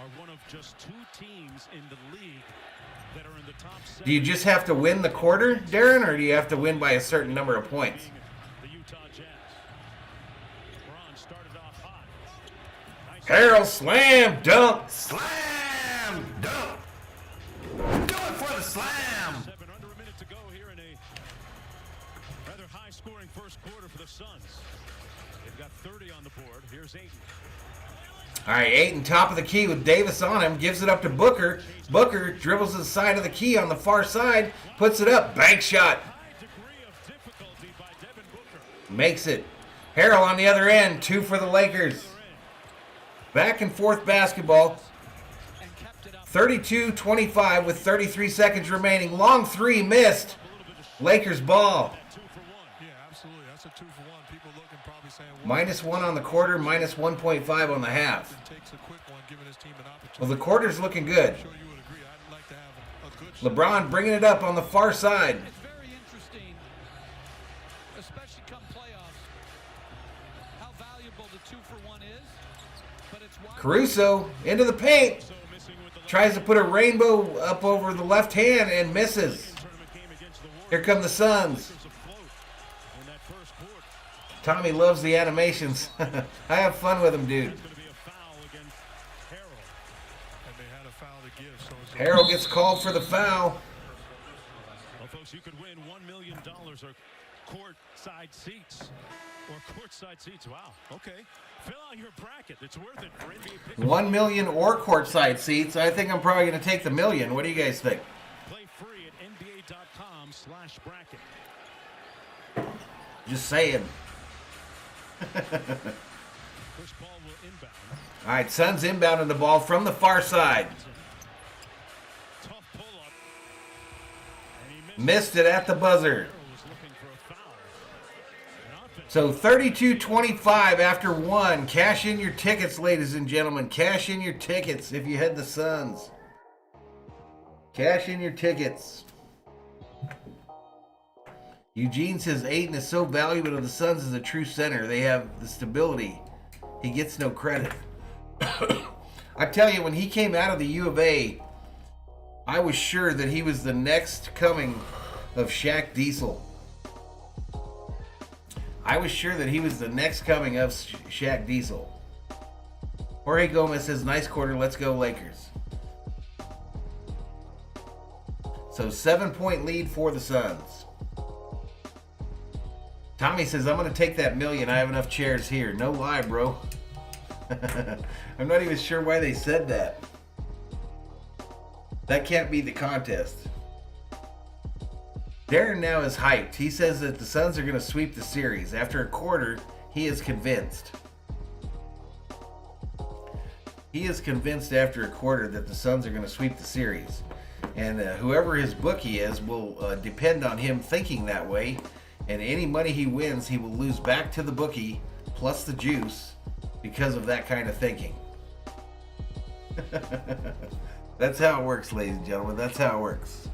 are one of just 2 teams in the league that are in the top 7. Do you just have to win the quarter, Darren, or do you have to win by a certain number of points? The Utah Jazz. LeBron started off hot. Nice Harrell slam dunk. Slam dunk. Going for the slam. 7 under a minute to go here in a rather high-scoring first quarter for the Suns. They've got 30 on the board. Here's Ayton. All right, Ayton top of the key with Davis on him. Gives it up to Booker. Booker dribbles to the side of the key on the far side. Puts it up. Bank shot. High degree of difficulty by Devin Booker. Makes it. Harrell on the other end. 2 for the Lakers. Back and forth basketball. 32-25 with 33 seconds remaining. Long 3 missed. Lakers ball. Yeah, absolutely. That's a 2-for-1. People looking probably saying... -1 on the quarter, -1.5 on the half. It takes a quick one, giving his team an opportunity. Well, the quarter's looking good. I'm sure you would agree. I'd like to have a good... LeBron bringing it up on the far side. It's very interesting, especially come playoffs, how valuable the 2-for-1 is. But it's why Caruso into the paint. Tries to put a rainbow up over the left hand and misses. Here come the Suns. Tommy loves the animations. I have fun with them, dude. Harrell gets called for the foul. Well, folks, you could win $1 million or court-side seats. Or court-side seats. Wow. Okay. Fill out your bracket. It's worth it for NBA picks. 1 million or courtside seats. I think I'm probably going to take the million. What do you guys think? Play free at NBA.com/bracket. Just saying. First ball will inbound. All right, Suns inbounding the ball from the far side. Tough pull-up. And he Missed it at the buzzer. was looking for a foul. An offense. So 32-25 after 1. Cash in your tickets, ladies and gentlemen. Cash in your tickets if you had the Suns. Cash in your tickets. Eugene says Ayton is so valuable to the Suns as a true center. They have the stability. He gets no credit. I tell you, when he came out of the U of A, I was sure that he was the next coming of Shaq Diesel. I was sure that he was the next coming of Shaq Diesel. Jorge Gomez says, nice quarter, let's go Lakers. So 7-point lead for the Suns. Tommy says, I'm going to take that million. I have enough chairs here. No lie, bro. I'm not even sure why they said that. That can't be the contest. Darren now is hyped. He says that the Suns are going to sweep the series. After a quarter, he is convinced. He is convinced after a quarter that the Suns are going to sweep the series. And whoever his bookie is will depend on him thinking that way. And any money he wins, he will lose back to the bookie plus the juice because of that kind of thinking. That's how it works, ladies and gentlemen. That's how it works.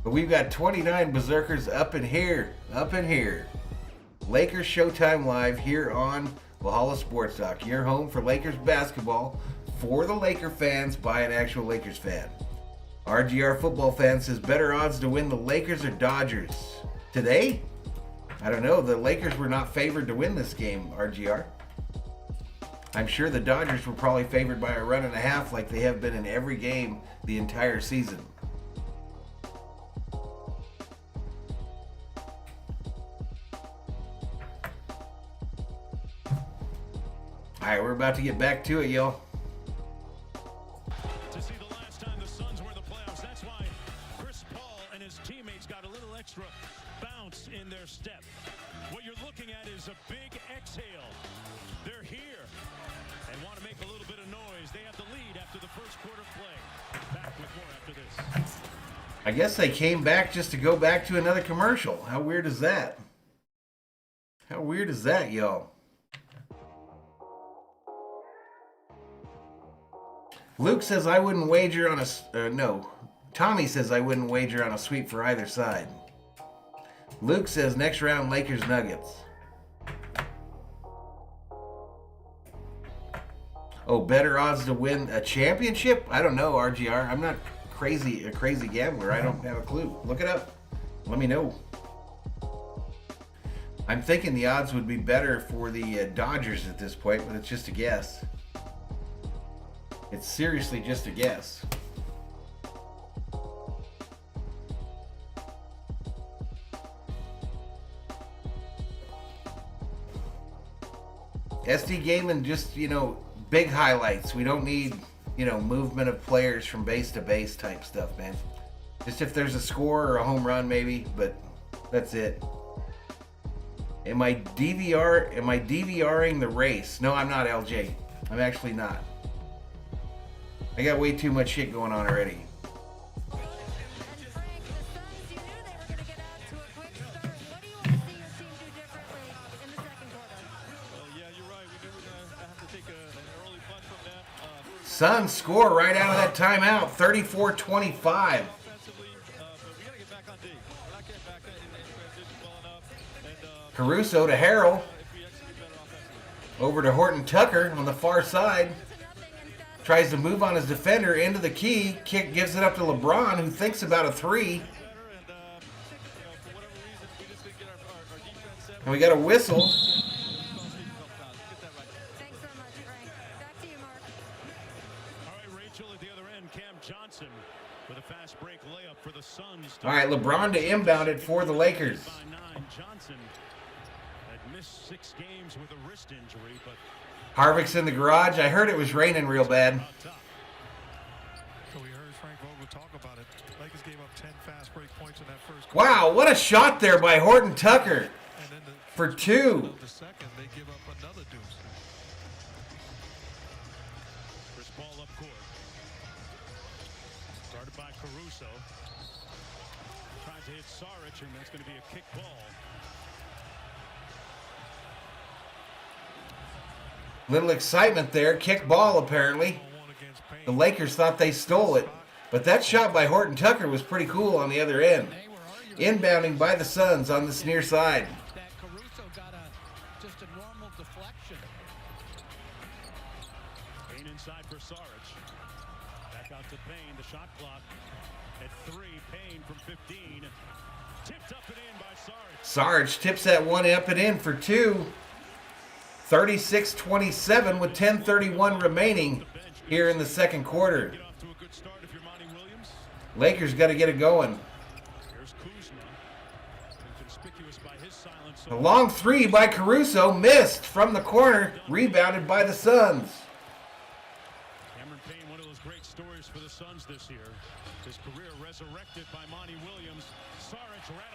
But we've got 29 Berserkers up in here. Up in here. Lakers Showtime Live here on Valhalla Sports Talk. Your home for Lakers basketball for the Laker fans by an actual Lakers fan. RGR football fan says better odds to win the Lakers or Dodgers. Today? I don't know. The Lakers were not favored to win this game, RGR. I'm sure the Dodgers were probably favored by a run and a half like they have been in every game the entire season. right, we're about to get back to it, y'all. To see the last time the Suns were in the playoffs, that's why Chris Paul and his teammates got a little extra bounce in their step. What you're looking at is a big exhale. They're here and want to make a little bit of noise. They have the lead after the first quarter play. Back with more after this. I guess they came back just to go back to another commercial. How weird is that? How weird is that, y'all? Luke says I wouldn't wager on a... no. Tommy says I wouldn't wager on a sweep for either side. Luke says next round Lakers Nuggets. Oh, better odds to win a championship? I don't know, RGR. I'm not a crazy gambler. I don't have a clue. Look it up. Let me know. I'm thinking the odds would be better for the Dodgers at this point, but it's just a guess. It's seriously just a guess. SD Gaming, just, big highlights. We don't need, movement of players from base to base type stuff, man. Just if there's a score or a home run, maybe, but that's it. Am I DVRing the race? No, I'm not, LJ. I'm actually not. I got way too much shit going on already. And Frank, the Suns, you knew they were going to get out to a quick start. What do you want to see your team do differently in the second quarter? Well, yeah, you're right. We knew we were going to have to take an early punch from them. Suns score right out of that timeout, 34-25. Offensively, but we got to get back on D. We're not getting back in transition well enough. And Caruso to Harrell. if we execute better offensively. Over to Horton Tucker on the far side. Tries to move on his defender into the key. Kick gives it up to LeBron, who thinks about a three. Better, and for whatever reason, we just didn't get our defense set. And we got a whistle. Get that right. Thanks so much, Frank. Back to you, Mark. All right, Rachel, at the other end, Cam Johnson with a fast break layup for the Suns. All right, LeBron to inbound it for the Lakers. By 9, Johnson had missed 6 games with a wrist injury, but Harvick's in the garage. I heard it was raining real bad. So we heard Frank Vogel talk about it. Lakers gave up 10 fast break points in that first quarter. Wow, what a shot there by Horton Tucker And then for 2. the second, they give up another deuce. Chris Paul up court. Started by Caruso. Tries to hit Saric, and that's going to be a kick ball. Little excitement there. Kick ball, apparently. The Lakers thought they stole it. But that shot by Horton Tucker was pretty cool on the other end. Inbounding by the Suns on this near side. That Caruso got just a normal deflection. Payne inside for Saric. Back out to Payne. The shot clock at 3. Payne from 15. Tipped up and in by Saric. Sarge tips that one up and in for 2. 36-27 with 10:31 remaining here in the second quarter. Get off to a good start if you're Monty Williams. Lakers got to get it going. Here's Kuzma. Conspicuous by his silence. A long 3 by Caruso, missed from the corner, rebounded by the Suns. Cameron Payne, one of those great stories for the Suns this year. His career resurrected by Monty Williams.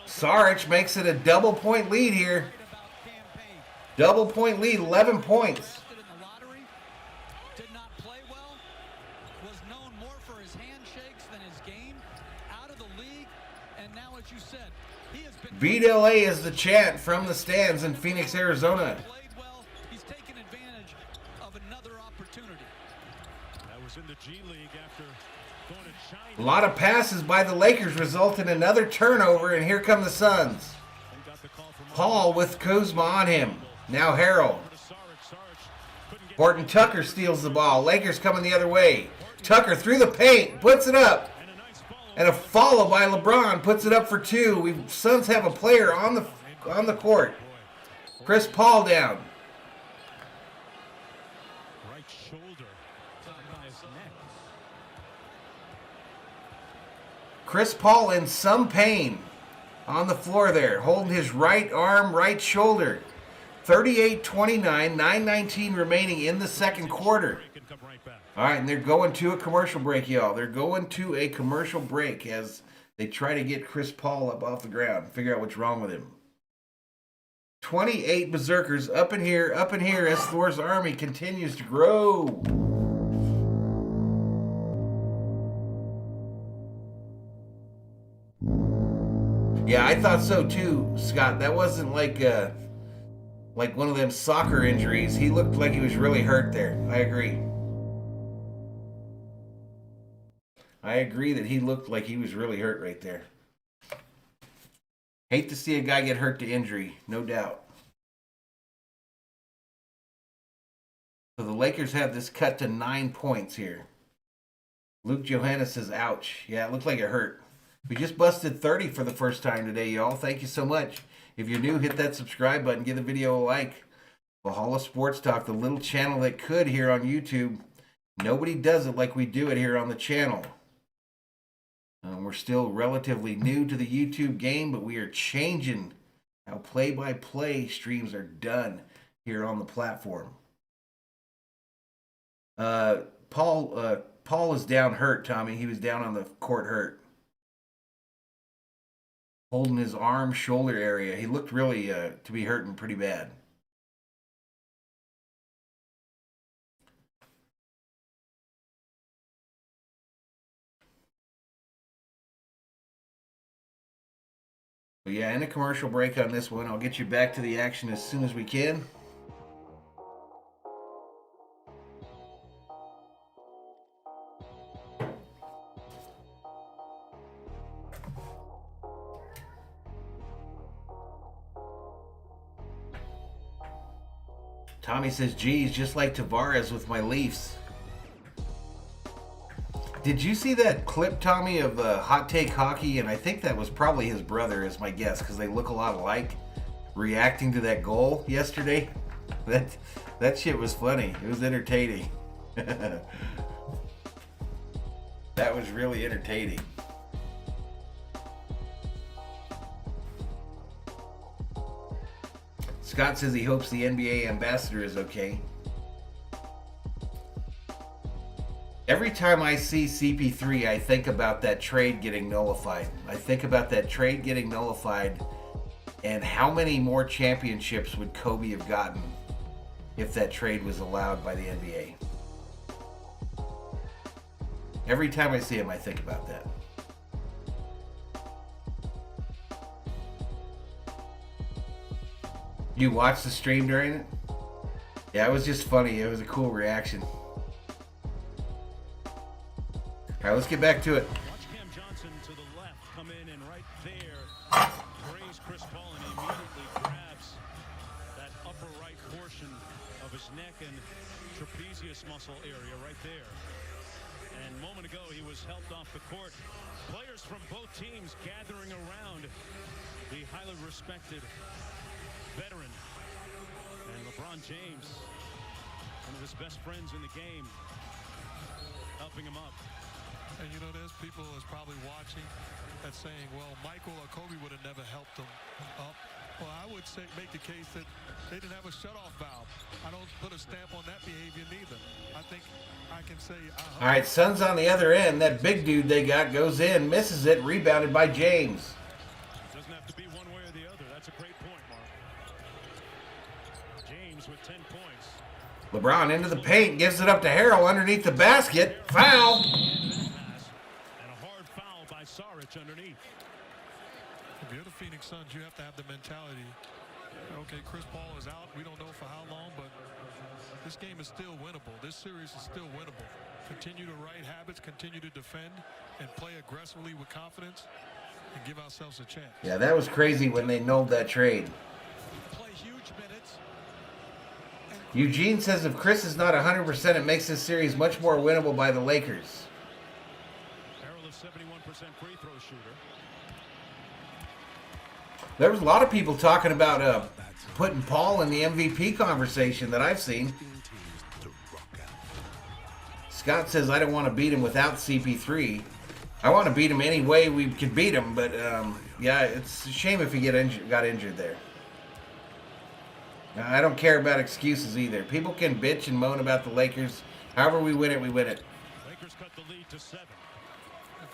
Saric makes it a double-point lead here. About campaign. Double-point lead, 11 points. Drafted in the lottery, did not play well, was known more for his handshakes than his game, out of the league, and now, as you said, he has been BLA is the chant from the stands in Phoenix, Arizona. played well. He's taken advantage of another opportunity. That was in the G League after going to China. A lot of passes by the Lakers result in another turnover, and here come the Suns. Paul with Kuzma on him. Now Harrell. Horton Tucker steals the ball. Lakers coming the other way. Tucker through the paint, puts it up. And a follow by LeBron puts it up for 2. Suns have a player on the court. Chris Paul down. Right shoulder by his neck. Chris Paul in some pain on the floor there, holding his right arm, right shoulder. 38-29, 9:19 remaining in the second quarter. All right, and they're going to a commercial break, y'all. They're going to a commercial break as they try to get Chris Paul up off the ground, figure out what's wrong with him. 28 Berserkers up in here as Thor's army continues to grow. Yeah, I thought so too, Scott. That wasn't like one of them soccer injuries. He looked like he was really hurt there. I agree. I agree that he looked like he was really hurt right there. Hate to see a guy get hurt to injury, no doubt. So the Lakers have this cut to 9 points here. Luke Johannes says, ouch. Yeah, it looked like it hurt. We just busted 30 for the first time today, y'all. Thank you so much. If you're new, hit that subscribe button. Give the video a like. Valhalla Sports Talk, the little channel that could here on YouTube. Nobody does it like we do it here on the channel. We're still relatively new to the YouTube game, but we are changing how play-by-play streams are done here on the platform. Paul is down hurt, Tommy. He was down on the court hurt. Holding his arm, shoulder area. He looked really to be hurting pretty bad. But yeah, in a commercial break on this one. I'll get you back to the action as soon as we can. Tommy says, geez, just like Tavares with my Leafs. Did you see that clip, Tommy, of Hot Take Hockey? And I think that was probably his brother, is my guess, because they look a lot alike, reacting to that goal yesterday. That shit was funny. It was entertaining. That was really entertaining. Scott says he hopes the NBA ambassador is okay. Every time I see CP3, I think about that trade getting nullified. I think about that trade getting nullified and how many more championships would Kobe have gotten if that trade was allowed by the NBA. Every time I see him, I think about that. You watched the stream during it? Yeah, it was just funny. It was a cool reaction. All right, let's get back to it. Watch Cam Johnson to the left come in and right there graze Chris Paul, and he immediately grabs that upper right portion of his neck and trapezius muscle area right there. And a moment ago, he was helped off the court. Players from both teams gathering around the highly respected veteran. And LeBron James, one of his best friends in the game, helping him up. And you know, there's people that's probably watching that's saying, well, Michael or Kobe would have never helped him up. Well, I would say make the case that they didn't have a shutoff valve. I don't put a stamp on that behavior neither. I think I can say... All right, Suns on the other end. That big dude they got goes in, misses it, rebounded by James. It doesn't have to be one way or the other. That's a great point, Mark. James with 10 points. LeBron into the paint, gives it up to Harrell underneath the basket. Foul! And a hard foul by Saric underneath. If you're the Phoenix Suns, you have to have the mentality, okay, Chris Paul is out. We don't know for how long, but this game is still winnable. This series is still winnable. Continue to right habits, continue to defend, and play aggressively with confidence, and give ourselves a chance. Yeah, that was crazy when they nulled that trade. Play huge minutes. Eugene says if Chris is not 100%, it makes this series much more winnable by the Lakers. Harrell is 71% free throw shooter. There was a lot of people talking about putting Paul in the MVP conversation that I've seen. Scott says, I don't want to beat him without CP3. I want to beat him any way we could beat him, but yeah, it's a shame if he got injured there. I don't care about excuses either. People can bitch and moan about the Lakers. However we win it, we win it. Lakers cut the lead to 7.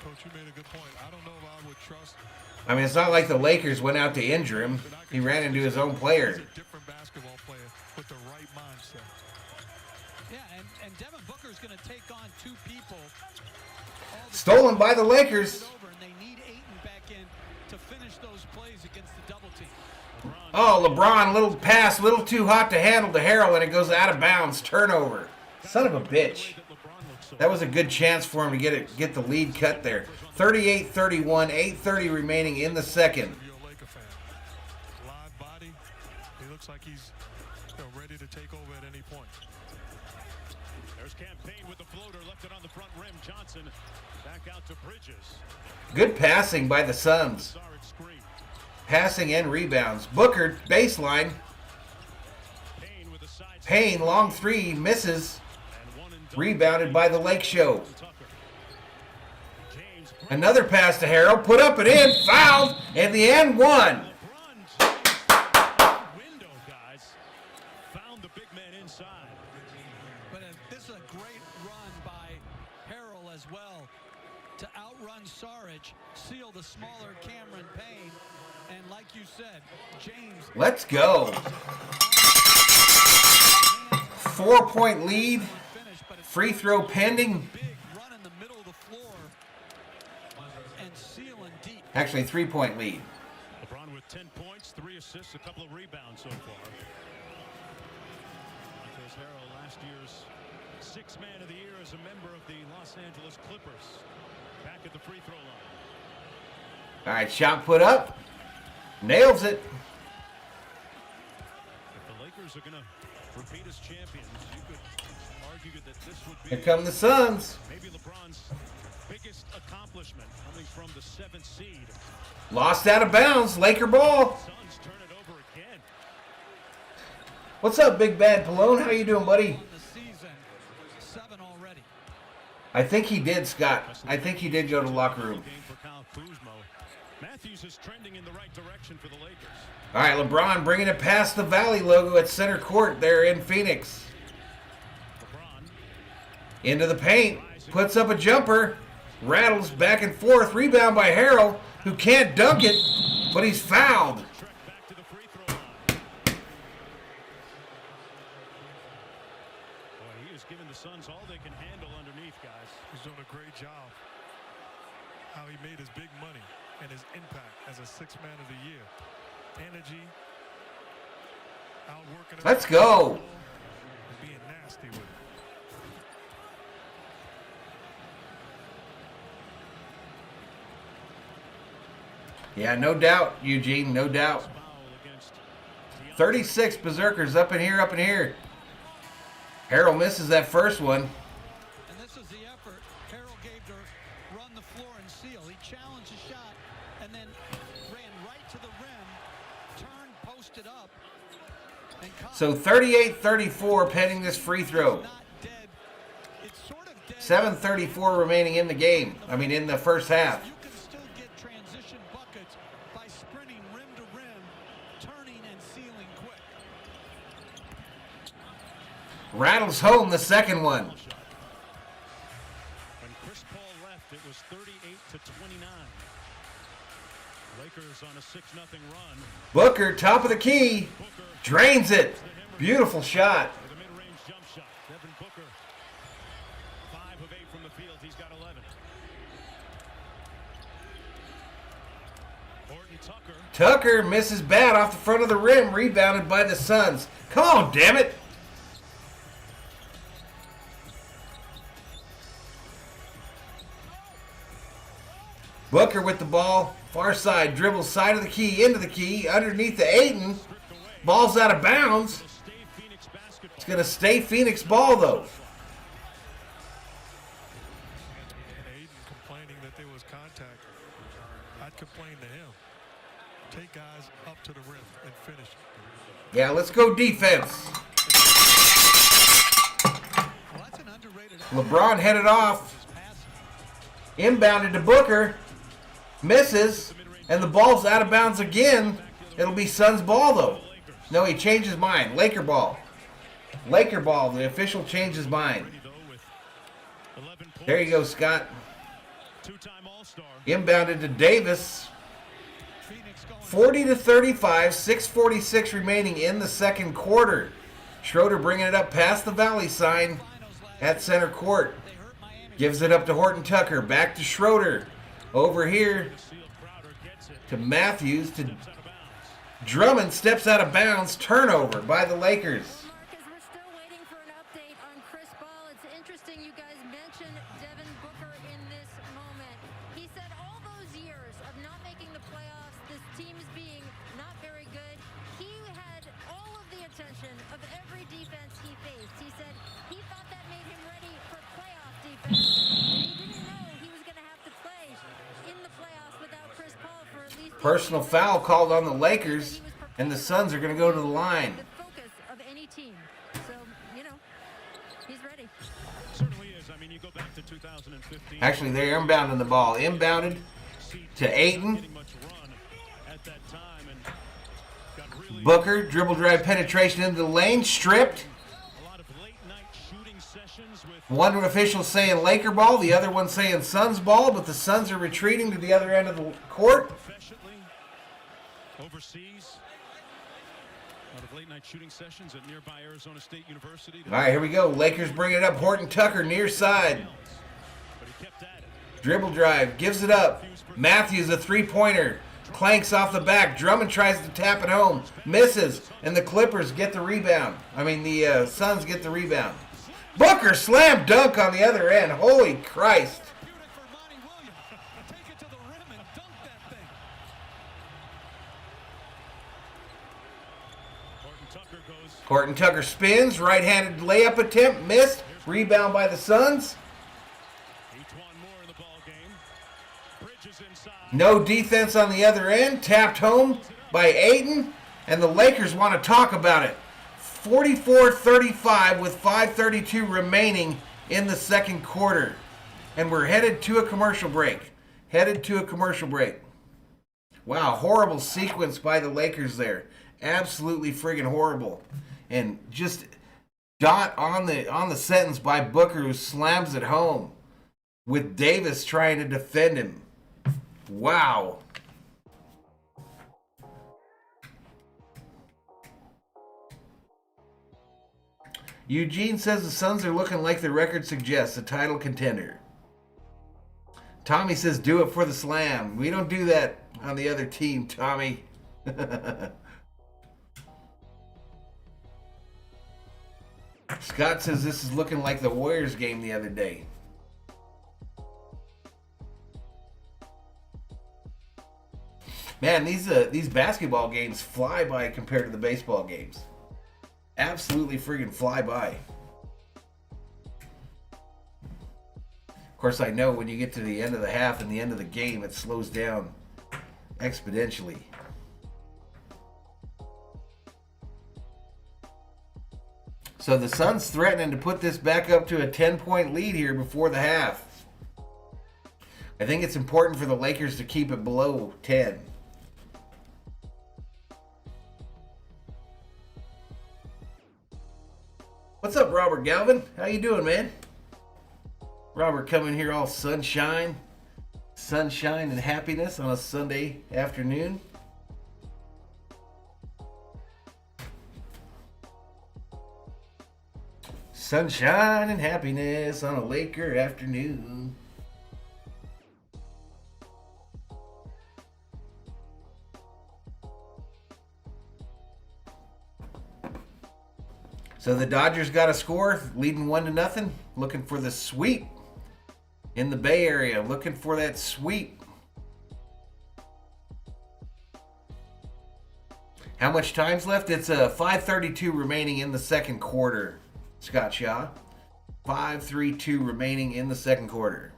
Coach, you made a good point. I don't know if I would trust. I mean, it's not like the Lakers went out to injure him. He ran into his own player. He's a different basketball player with the right mindset. Yeah, and Devin Booker's going to take on 2 people. Stolen by the Lakers. And they need Ayton back in to finish those plays against the double team. Oh, LeBron, little pass, little too hot to handle to Harrell, and it goes out of bounds. Turnover. Son of a bitch. That was a good chance for him to get the lead cut there. 38-31, 8:30 remaining in the second. Live body. He looks like he's ready to take over at any point. There's Campaign with the floater, left it on the front rim. Johnson back out to Bridges. Good passing by the Suns. Passing and rebounds. Booker, baseline. Payne, long 3, misses. Rebounded by the Lake Show. Another pass to Harrell, put up and in, fouled, and the end one. Window, guys. Found the big man inside. But this is a great run by Harrell as well to outrun Saric, seal the smaller Cameron Payne, and like you said, James. Let's go. 4-point lead. Free throw pending. Actually, 3-point lead. LeBron with 10 points, 3 assists, a couple of rebounds so far. Montrezl Harrell, last year's 6th Man of the Year as a member of the Los Angeles Clippers. Back at the free throw line. All right, shot put up. Nails it. If the Lakers are going to repeat as champions, you could argue that this would be... Here come the Suns. Maybe LeBron's biggest accomplishment coming from the 7th seed. Lost out of bounds. Laker ball. Suns turn it over again. What's up, Big Bad Pallone? How you doing, buddy? I think he did, Scott. I think he did go to the locker room. Matthews is trending in the right direction for the Lakers. All right, LeBron bringing it past the Valley logo at center court there in Phoenix. Into the paint. Puts up a jumper. Rattles back and forth. Rebound by Harrell, who can't dunk it, but he's fouled. Back to the free throw line. Boy, he has given the Suns all they can handle underneath, guys. He's doing a great job. How he made his big money and his impact as a 6th Man of the Year. Energy. Outworking. Let's go. And being nasty with it. Yeah, no doubt, Eugene, no doubt. 36 Berserkers up in here, up in here. Harrell misses that first one. And this is the effort Harrell gave to run the floor and seal. He challenged the shot and then ran right to the rim, turned, posted up. And so 38-34 pending this free throw. 7:34 remaining in the game. I mean, in the first half. Rattles home the second one. When Chris Paul left, it was 38-29. Lakers on a 6-0 run. Booker, top of the key, drains it. Beautiful shot. With a mid-range jump shot. Devin Booker, 5 of 8 from the field. He's got 11. Horton Tucker. Tucker misses bad off the front of the rim, rebounded by the Suns. Come on, damn it. Booker with the ball, far side, dribbles side of the key, into the key, underneath the Ayton. Ball's out of bounds. It's going to stay Phoenix ball, though. Ayton complaining that there was contact. I'd complain to him. Take guys up to the rim and finish. Yeah, let's go defense. LeBron headed off. Inbounded to Booker. Misses. And the ball's out of bounds again. It'll be Suns ball, though. No, he changed his mind. Laker ball. Laker ball. The official changed his mind. There you go, Scott. Inbounded to Davis. 40-35, 6:46 remaining in the second quarter. Schroeder bringing it up past the Valley sign at center court. Gives it up to Horton Tucker. Back to Schroeder. Over here to Matthews. To Drummond. Steps out of bounds. Turnover by the Lakers. Marcus, we're still waiting for an update on Chris Paul. It's interesting you guys mentioned Devin Booker in this moment. He said all those years of not making the playoffs, this team's being not very good, he had all of the attention of every defense he faced. He said he thought that made him ready for playoff defense. He didn't know he was going to have to play in the playoffs without Chris Paul for at least... Personal foul called on the Lakers, and the Suns are going to go to the line. The focus of any team. So, he's ready. Certainly is. I mean, you go back to 2015. Actually, they're inbounding the ball. Inbounded to Ayton. Booker, dribble drive penetration into the lane, stripped. One official saying Laker ball, the other one saying Suns ball, but the Suns are retreating to the other end of the court. Overseas, a lot of late night shooting sessions at nearby Arizona State University. All right, here we go. Lakers bring it up. Horton Tucker near side. Dribble drive, gives it up. Matthews a three-pointer. Clanks off the back. Drummond tries to tap it home. Misses. And the Clippers get the rebound. The Suns get the rebound. Booker slam dunk on the other end. Holy Christ. Horton Tucker spins. Right-handed layup attempt. Missed. Rebound by the Suns. No defense on the other end. Tapped home by Ayton. And the Lakers want to talk about it. 44-35 with 5:32 remaining in the second quarter. And we're headed to a commercial break. Wow, horrible sequence by the Lakers there. Absolutely friggin' horrible. And just dot on the sentence by Booker, who slams it home with Davis trying to defend him. Wow. Eugene says the Suns are looking like the record suggests, a title contender. Tommy says do it for the slam. We don't do that on the other team, Tommy. Scott says this is looking like the Warriors game the other day. Man, these basketball games fly by compared to the baseball games. Absolutely friggin' fly by. Of course, I know when you get to the end of the half and the end of the game, it slows down exponentially. So the Suns threatening to put this back up to a 10-point lead here before the half. I think it's important for the Lakers to keep it below 10. What's up, Robert Galvin? How you doing, man? Robert coming here all sunshine and happiness on a Sunday afternoon. Sunshine and happiness on a Laker afternoon. So the Dodgers got a score, leading 1-0, looking for the sweep in the Bay Area, looking for that sweep. How much time's left? It's 5:32 remaining in the second quarter, Scott Shaw. 5:32 remaining in the second quarter.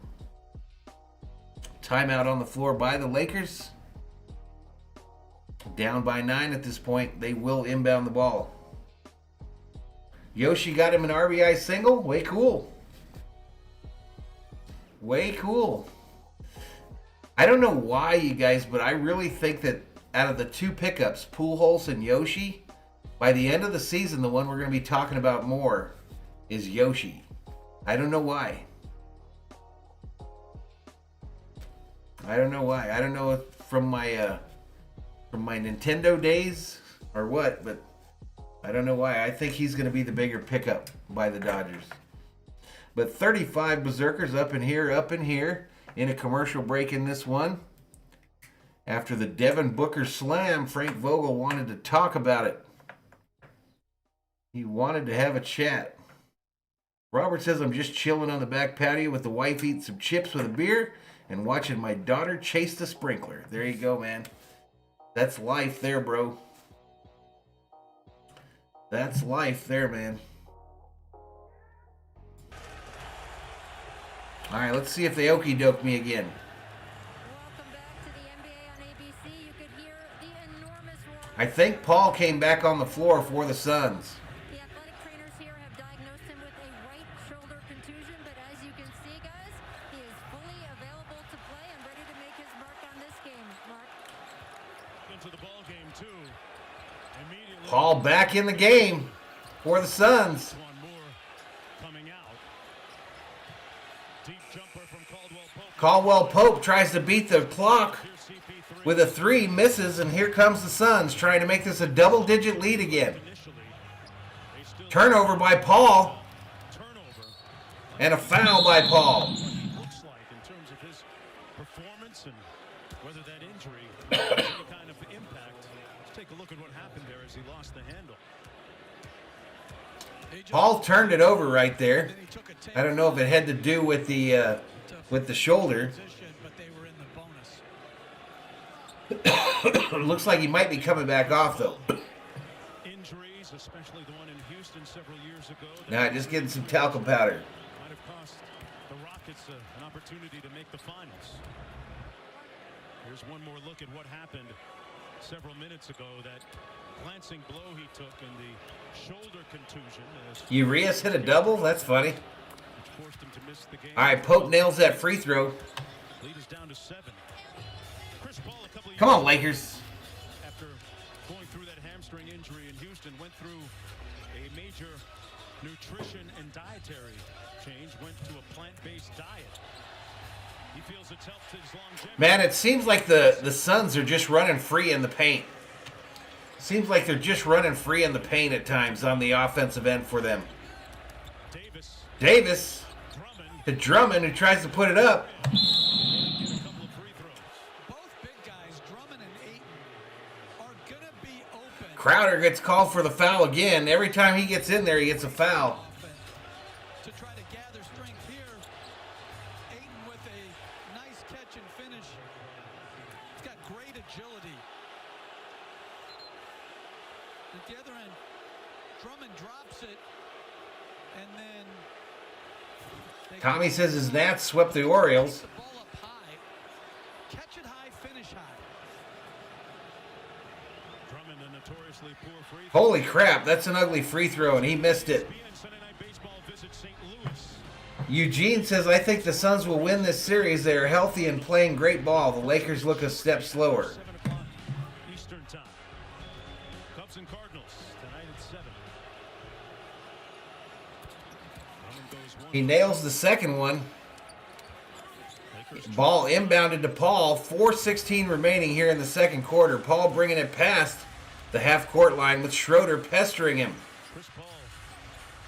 Timeout on the floor by the Lakers. Down by 9 at this point. They will inbound the ball. Yoshi got him an RBI single. Way cool. Way cool. I don't know why, you guys, but I really think that out of the two pickups, Pujols and Yoshi, By the end of the season, the one we're going to be talking about more is Yoshi. I don't know why. I don't know why. I don't know if from my Nintendo days or what, but I don't know why. I think he's going to be the bigger pickup by the Dodgers. But 35 Berserkers up in here in a commercial break in this one. After the Devin Booker slam, Frank Vogel wanted to talk about it. He wanted to have a chat. Robert says, I'm just chilling on the back patio with the wife, eating some chips with a beer and watching my daughter chase the sprinkler. There you go, man. That's life there, bro. That's life there, man. All right, let's see if they okey doke me again. Welcome back to the NBA on ABC. You could hear the enormous roar. I think Paul came back on the floor for the Suns. The athletic trainers here have diagnosed him with a right shoulder contusion, but as you can see, guys, he is fully available to play and ready to make his mark on this game. Mark. Into the ball game too. Immediately. Paul back in the game for the Suns. One more coming out. Deep jumper from Caldwell Pope tries to beat the clock with a 3, misses, and here comes the Suns trying to make this a double-digit lead again. Turnover by Paul. And a foul by Paul. Looks like in terms of his performance and whether that injury has any kind of impact. Let's take a look at what happened there as he lost the handle. Paul turned it over right there. I don't know if it had to do with the shoulder. Looks like he might be coming back off though. Injuries, especially the one in Houston several years ago. Nah, just getting some talcum powder. Might have cost the Rockets an opportunity to make the finals. Here's one more look at what happened several minutes ago. That glancing blow he took in the shoulder contusion. Urias hit a double? That's funny. Which forced him to miss the game. All right, Pope nails that free throw. Lead is down to 7. Chris Paul, a couple of Come on, years Lakers. after going through that hamstring injury in Houston, went through a major nutrition and dietary change, went to a plant-based diet. He feels it's helped his longevity. Man, it seems like the Suns are just running free in the paint. Seems like they're just running free in the paint at times on the offensive end for them. Davis to Drummond, who tries to put it up. Crowder gets called for the foul again. Every time he gets in there, he gets a foul. To try to gather strength here. Ayton with a nice catch and finish. He's got great agility. At the other end, Drummond drops it, and then Tommy says his Nats swept the Orioles. the ball up high. Catch it high, finish high. Drummond, a notoriously poor free throw. Holy crap, that's an ugly free throw, and he missed it. Sunday Night Baseball visits St. Louis. Eugene says, I think the Suns will win this series. They are healthy and playing great ball. The Lakers look a step slower. 7 o'clock Eastern time. Cubs and Cardinals tonight at 7. Drummond goes one. He nails the second one. Ball inbounded to Paul. 4:16 remaining here in the second quarter. Paul bringing it past the half-court line with Schroeder pestering him. Chris Paul,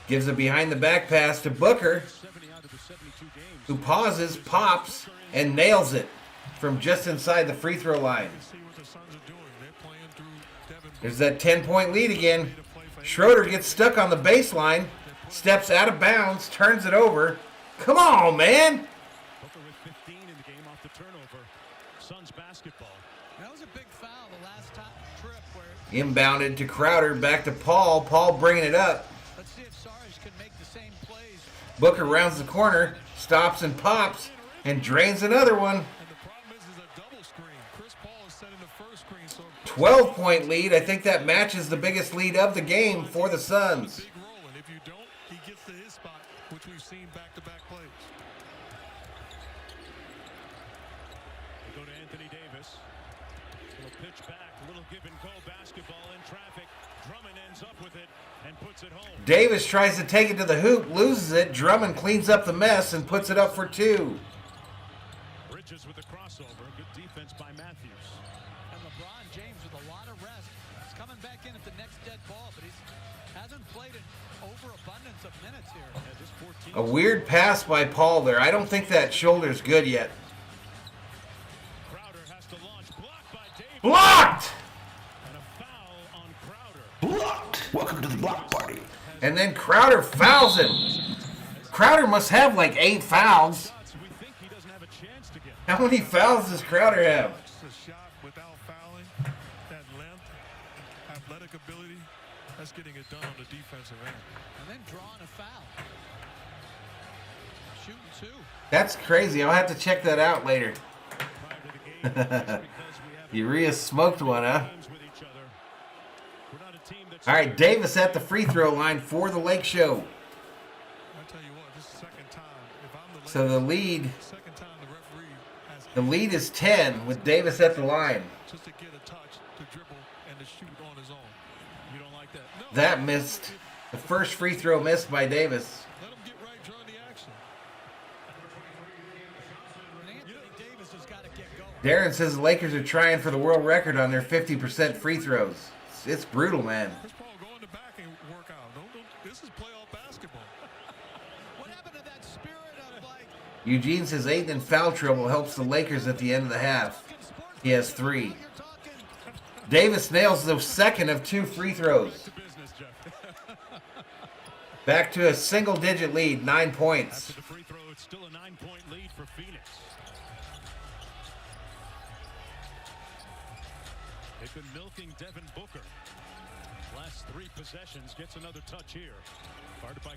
Gives a behind-the-back pass to Booker, 70 out of the 72 games. who pauses, pops, and nails it from just inside the free throw line. See what the Suns are doing. They're playing through Devin Booker. There's that 10-point lead again. Schroeder gets stuck on the baseline, steps out of bounds, turns it over. Come on, man! Booker with 15 in the game off the turnover. Suns basketball. That was a big foul the last top trip where Inbounded to Crowder, back to Paul. Paul bringing it up. let's see if Sarge can make the same plays. Booker rounds the corner, stops and pops, and drains another one. And the problem is a double screen. Chris Paul is setting the first screen, so 12-point lead. I think that matches the biggest lead of the game for the Suns. big roll. And if you don't, he gets to his spot, which we've seen back-to-back plays. They go to Anthony Davis. Little pitch switch back, a little give and go basketball in traffic. Drummond ends up with it and puts it home. Davis tries to take it to the hoop, loses it. Drummond cleans up the mess and puts it up for 2. Bridges with the crossover. Good defense by Matthews. And LeBron James with a lot of rest. He's coming back in at the next dead ball, but he hasn't played an overabundance of minutes here. Yeah, just 14. A weird pass by Paul there. I don't think that shoulder's good yet. Crowder has to launch. Blocked by Davis. Blocked! And a foul on Crowder. Blocked. Welcome to the block party. And then Crowder fouls him. Crowder must have like 8 fouls. We think he doesn't have a chance to get. How many fouls does Crowder have? It's a shot without fouling. That length, athletic ability, that's getting it done on the defensive end. And then drawing a foul. Shooting 2. That's crazy. I'll have to check that out later. Urea smoked one, huh? All right, Davis at the free throw line for the Lake Show. I tell you what, this is the second time. If I'm the So the lead, second time the referee has the lead is 10 with Davis at the line. just to get a touch, to dribble, and to shoot on his own. You don't like that? No. That missed. The first free throw missed by Davis. Let him get right during the action. And Anthony Davis has got to get going. Darren says the Lakers are trying for the world record on their 50% free throws. It's brutal, man. Chris Paul, go in the back and work out. This is playoff basketball. What happened to that spirit of like Eugene says Ayton in foul trouble helps the Lakers at the end of the half. He has 3. Davis nails the second of 2 free throws. Back to a single-digit lead, 9 points. After the free throw, it's still a 9-point lead for Phoenix. They've been milking Devin Booker. Last 3 possessions, gets another touch here. Guarded by